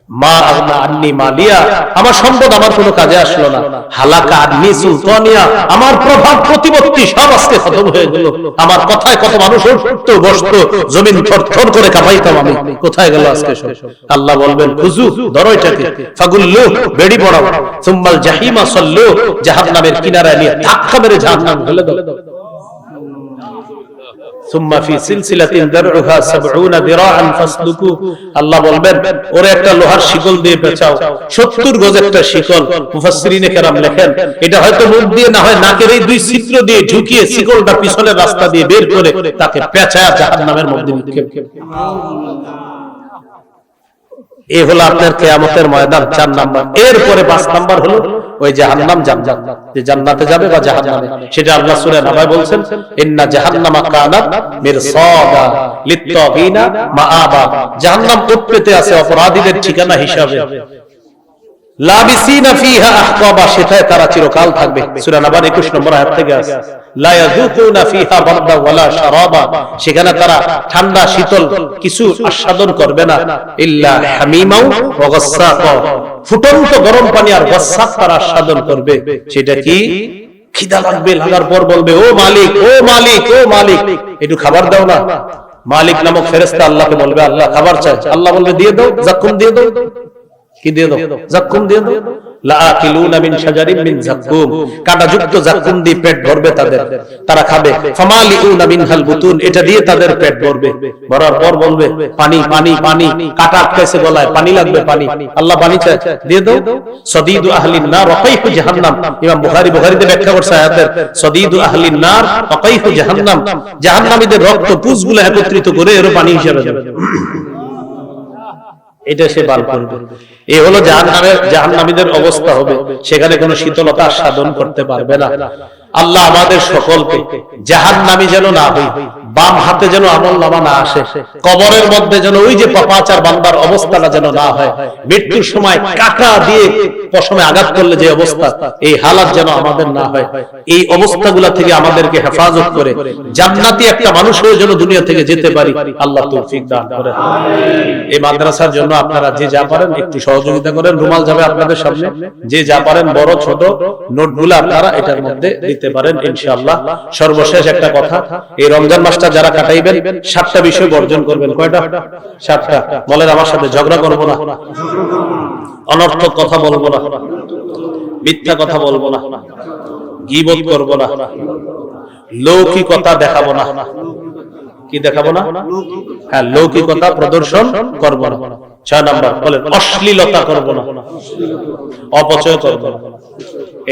মা আগনা আন্নি মালিয়া, আমার সম্পদ আমার কোনো কাজে আসলো না। হালাকা আন্নি সুলতানিয়া, আমার প্রভাব প্রতিপত্তি সব আজকে খতম হয়ে গেল। আমার কথায় কত মানুষ উঠতো বসতো, জমিন থরথর করে কাঁপাইতাম আমি, কোথায় গেল আজকে সব? আল্লাহ বলবেন খুজু, ধরো এটাকে, ফাগুল্লু, বেড়ি পড়াও, সুম্মাল জাহিমা সাল্লু, জাহান্নামের কিনারায় নিয়ে ধাক্কা মেরে জাহান্নামে ফেলে দাও। আল্লাহ বলবেন ওরে একটা লোহার শিকল দিয়ে পেঁচাও, 70 গজ একটা শিকল। মুফাসসিরিনে কেরাম লেখেন এটা হয়তো মুখ দিয়ে না হয় নাকের এই দুই ছিদ্র দিয়ে ঢুকিয়ে শিকলটা পিছনের রাস্তা দিয়ে বের করে তাকে পেঁচায়া জাহান্নামের মধ্যে নিক্ষেপ। এই হলো আপনার কিয়ামতের ময়দান 4 নাম্বার। এরপরে 5 নাম্বার হলো ওই জাহান্নাম, জান্নাত, যে জান্নাতে যাবে বা জাহান্নামে, সেটা আল্লাহ সূরা নাবায় বলছেন ইন্না জাহান্নামা কানাত মিরসাদা লিত্তাগিনা মাআবা, জাহান্নাম উৎপেতে আছে অপরাধীদের ঠিকানা হিসাবে। লাবিসিনা ফিহা আহকাবা, সেটায় তারা চিরকাল থাকবে। সূরা নাবার 21 নম্বর আয়াত থেকে আছে লা ইয়াযুকুনা ফিহা বারদা ওয়ালা শারাবা, সেখানে তারা ঠান্ডা শীতল কিছু আস্বাদন করবে না। ইল্লা হামিমাও ওয়া গাসসাকা, ফুটন্ত গরম পানি আর গাসসাক তারা আস্বাদন করবে। সেটা কি? খিদা লাগবে, লাগার পর বলবে ও মালিক, ও মালিক, ও মালিক, একটু খাবার দাও না। মালিক নামক ফেরেশতা আল্লাহকে বলবে আল্লাহ খাবার চাই। আল্লাহ বলবে দিয়ে দাও, যাক্কুম দিয়ে দাও। কি দিয়ে দাও? যাক্কুম দিয়ে দাও। লাআকিলুনা মিন শাজারিন মিন যাক্কুম, কাঁটাযুক্ত যাক্কুম দিয়ে পেট ভরবে তাদের, তারা খাবে। ফামালিউনা মিনহাল বুতুন, এটা দিয়ে তাদের পেট ভরবে। ভরার পর বলবে পানি, পানি, পানি, কাঁটা আটকাইছে গলায়, পানি লাগবে, পানি। আল্লাহ পানি চায়, দিয়ে দাও। সদীদু আহলিন নার ওয়াকাইফু জাহান্নাম, ইমাম বুখারীতে ব্যাখ্যা করছে আয়াতের, সদীদু আহলিন নার ওয়াকাইফু জাহান্নাম, জাহান্নামীদের রক্ত পুঁজগুলো একত্রিত করে এর পানি হিসেবে যাবে, এটা সে পান করবে। এই হলো জাহান্নামীদের অবস্থা হবে, সেখানে কোনো শীতলতা সাধন করতে পারবে না। আল্লাহ আমাদের সকলকে জাহান্নামী যেন না হই, বাম হাতে যেন আমলনামা না আসে, কবরের মধ্যে যেন ওই যে পাপাচার বান্দার অবস্থাটা যেন না হয়, মৃত্যুর সময় কাঁটা দিয়ে পশমে আঘাত করলে যে অবস্থা, এই হালাত যেন আমাদের না হয়। এই অবস্থাগুলা থেকে আমাদেরকে হেফাজত করে জান্নাতি একটা মানুষ হয়ে যেন দুনিয়া থেকে যেতে পারি, আল্লাহ তৌফিক দান করেন। এই মাদ্রাসার জন্য আপনারা যে যা পারেন একটু সহযোগিতা করেন। রুমাল যাবে আপনাদের সামনে, যে যা পারেন বড় ছোট নোটগুলো আপনারা এটার মধ্যে দিতে পারেন ইনশাআল্লাহ। সর্বশেষ একটা কথা, এই রমজান মাসটা যারা কাটাইবেন 7টা বিষয় বর্জন করবেন। কয়টা? 7টা। বলেন আমার সাথে। ঝগড়া করব না, অনর্থক কথা বলবো না, মিথ্যা কথা বলবো না, গীবত করব না, লৌকিকতা দেখাবো না। কি দেখাবো না? হ্যাঁ, লৌকিকতা প্রদর্শন করব না। 6 নাম্বার বলেন অশ্লীলতা করব না, অপচয় করব না।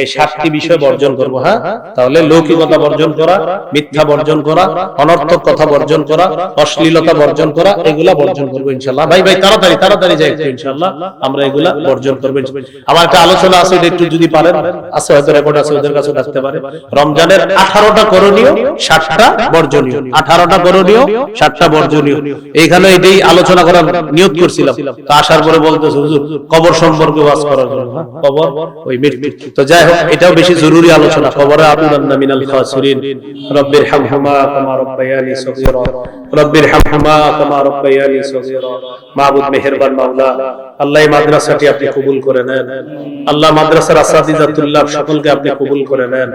এই 7টি বিষয় বর্জন করব। হ্যাঁ, তাহলে লৌকিকতা বর্জন করা, মিথ্যা বর্জন করা, অনর্থক কথা বর্জন করা, অশ্লীলতা বর্জন করা, এগুলা বর্জন করব ইনশাআল্লাহ। ভাই ভাই তাড়াতাড়ি তাড়াতাড়ি যাই একটু ইনশাআল্লাহ, আমরা এগুলা বর্জন করব। আমার একটা আলোচনা আছে, এটা একটু যদি পারেন, আছে হয়তো রেকর্ড আছে, ওদের কাছে রাখতে পারে। রমজানের 18টা করণীয়, 7টা বর্জনীয়। 18টা করণীয়, 7টা বর্জনীয়। এইখানে এটাই আলোচনা করার নিয়ত করছিলাম, তো আসার পরে বলতেছে হুজুর কবর সম্পর্কে ওয়াজ করার জন্য। কবর ওই মৃত্যু, তো যাই হোক এটাও বেশি জরুরি আলোচনা। কবরে আতুরান্না মিনাল খাসিরিন, রব্বির হামহুমা কামা রাব্বায়ানি সগীরা, রব্বির হামহুমা কামা রাব্বায়ানি সগীরা। মাবুদ মেহেরবান মাওলা, আল্লাহ এই মাদ্রাসাটি আপনি কবুল করে নেন। আল্লাহ মাদ্রাসার আসাতিজাতুল্লাহ সকলকে আপনি কবুল করে নেন।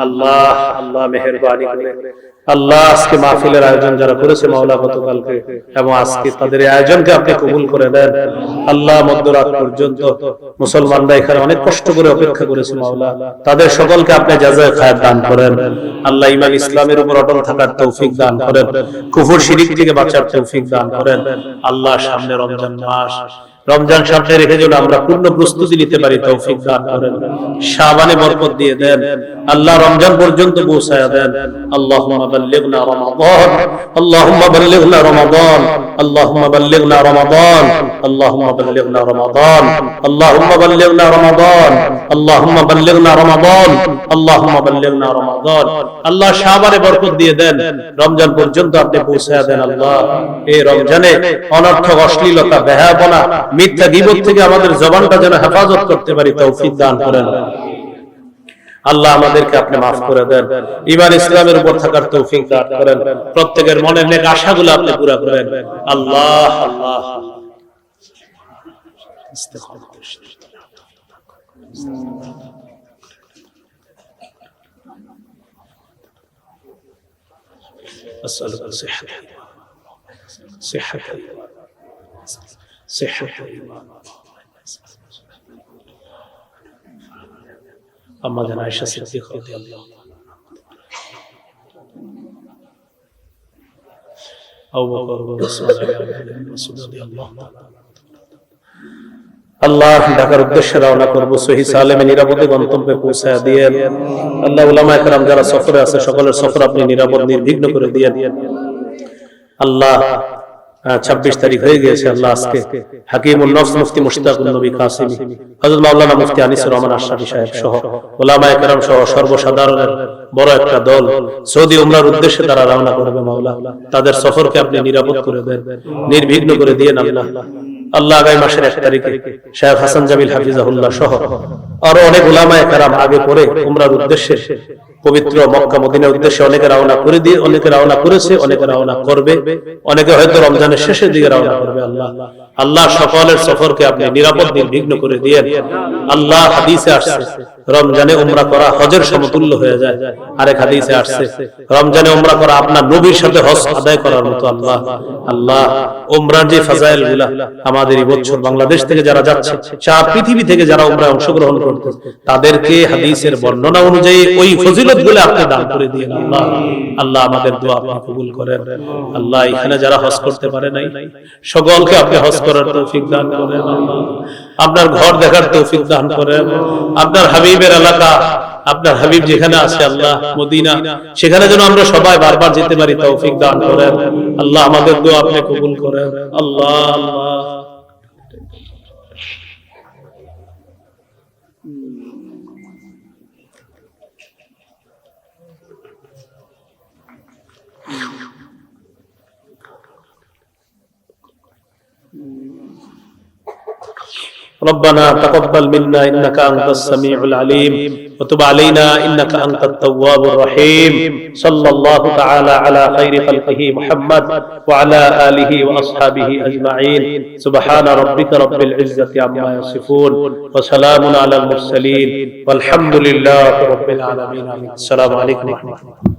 আল্লাহ আল্লাহ মেহেরবানি করে আল্লাহ আজকে মাহফিলের আয়োজন যারা করেছে মাওলা গতকালকে এবং আজকে, তাদের এই আয়োজনকে আপনি কবুল করে নেন। আল্লাহ মধ্যরাত পর্যন্ত মুসলমানরা এখানে অনেক কষ্ট করে অপেক্ষা করেছে মাওলা, তাদের সকলকে আপনি জাযায়ে খায়র দান করেন। আল্লাহ ঈমান ইসলামের উপর অটল থাকার তৌফিক দান করেন, কুফর শিরক থেকে বাঁচার তৌফিক দান করেন। আল্লাহ সামনে রমজান মাস, রমজান সামনে রেখে যেন আমরা পূর্ণ প্রস্তুতি নিতে পারি তৌফিক দান করেন। শাবানে বরকত দিয়ে দেন আল্লাহ, রমজান পর্যন্ত পৌঁছায়া দেন। আল্লাহুম্মা বাল্লিগনা রমাদান, আল্লাহুম্মা বাল্লিগনা রমাদান, আল্লাহুম্মা বাল্লিগনা রমাদান, আল্লাহুম্মা বাল্লিগনা রমাদান, আল্লাহুম্মা বাল্লিগনা রমাদান, আল্লাহুম্মা বাল্লিগনা রমাদান, আল্লাহুম্মা বাল্লিগনা রমাদান। আল্লাহ শাবানে বরকত দিয়ে দেন, রমজান পর্যন্ত আপনি পৌঁছায়া দেন। আল্লাহ এই রমজানে অনর্থক অশ্লীলতা, বেহায়াপনা, মিথ্যা গীবত থেকে আমাদের জবানটা যেন হেফাজত করতে পারি তৌফিক দান করেন। আল্লাহ আমাদেরকে আপনি মাফ করে দেন, ঈমান ইসলামের উপর থাকার তৌফিক দান করেন, প্রত্যেকের মনের নেক আশাগুলো আপনি পুরা করেন। আল্লাহ আল্লাহ ইস্তেকামত أسألك صحة أما جنا عائشة صديقة رضي الله أبو بكر رضي الله আল্লাহ ঢাকার উদ্দেশ্যে রওনা করব, সহি সালেমে নিরাপদে গন্তব্যে পৌঁছায় দিয়েন। আল্লাহ উলামায়ে কেরাম যারা সফরে আছে সকলের সফর আপনি নিরাপদ নির্বিঘ্ন করে দিয়েন। আল্লাহ 26 তারিখ হয়ে গিয়েছে। আল্লাহ আজকে হাকিমুন নফস মুফতি মুশতাকুন নবী কাসিমি, হযরত মাওলানা মুফতি আনিসুর রহমান আশরাফি সাহেব সহ উলামায়ে কেরাম সহ সর্বসাধারণের বড় একটা দল সৌদি উমরার উদ্দেশ্যে তারা রওনা করবে। মাওলা তাদের সফরকে আপনি নিরাপদ করে দেন, নির্বিঘ্ন করে দিয়েন। আল্লাহ আগামী মাসের 1 তারিখে শেখ হাসান জামিল হাফিজাহুল্লাহ সহ আরো অনেক উলামায়ে কেরাম আগে পরে উমরার উদ্দেশ্যে পবিত্র মক্কা মদিনার উদ্দেশ্যে অনেকে রওনা করে দিয়ে, অনেকে রওনা করেছে, অনেকে রওনা করবে, অনেকে হয়তো রমজানের শেষের দিকে রওনা করবে। আল্লাহ সকলের সফরকে আপনি নিরাপদ নির্বিঘ্ন করে দিয়েন। আল্লাহ হাদিসে আসছে রমজানে উমরা করা হজের সমতুল্য হয়ে যায়। আরেক হাদিসে আসছে রমজানে উমরা করা আপনার নবীর সাথে হজ আদায় করার মতো। আল্লাহ উমরার যে ফাজাইল গুলা আমাদের এই বছর বাংলাদেশ থেকে যারা যাচ্ছে, সারা পৃথিবী থেকে যারা উমরায় অংশগ্রহণ করতে, তাদেরকে হাদিসের বর্ণনা অনুযায়ী ওই ফজিলত গুলো আপনি দান করে দিয়েন। আল্লাহ আমাদের দোয়া আপনি কবুল করেন। আল্লাহ এখানে যারা হজ করতে পারে নাই সকলকে আপনি হজ করার তৌফিক দান করেন। আপনার ঘর দেখার তৌফিক দান করেন। আপনার হাবিবের এলাকা, আপনার হাবিব যেখানে আছে আল্লাহ মদিনা, সেখানে যেন আমরা সবাই বারবার যেতে পারি, তৌফিক দান করেন। আল্লাহ আমাদের দোয়া আপনি কবুল করেন। আল্লাহ ربنا تقبل منا إنك أنت السميع العليم وتب علينا إنك أنت التواب الرحيم صلى الله تعالى على خير خلقه محمد وعلى آله وأصحابه أجمعين سبحان ربك رب العزة عما يصفون وسلام على المرسلين والحمد لله رب العالمين. السلام عليكم ورحمة الله.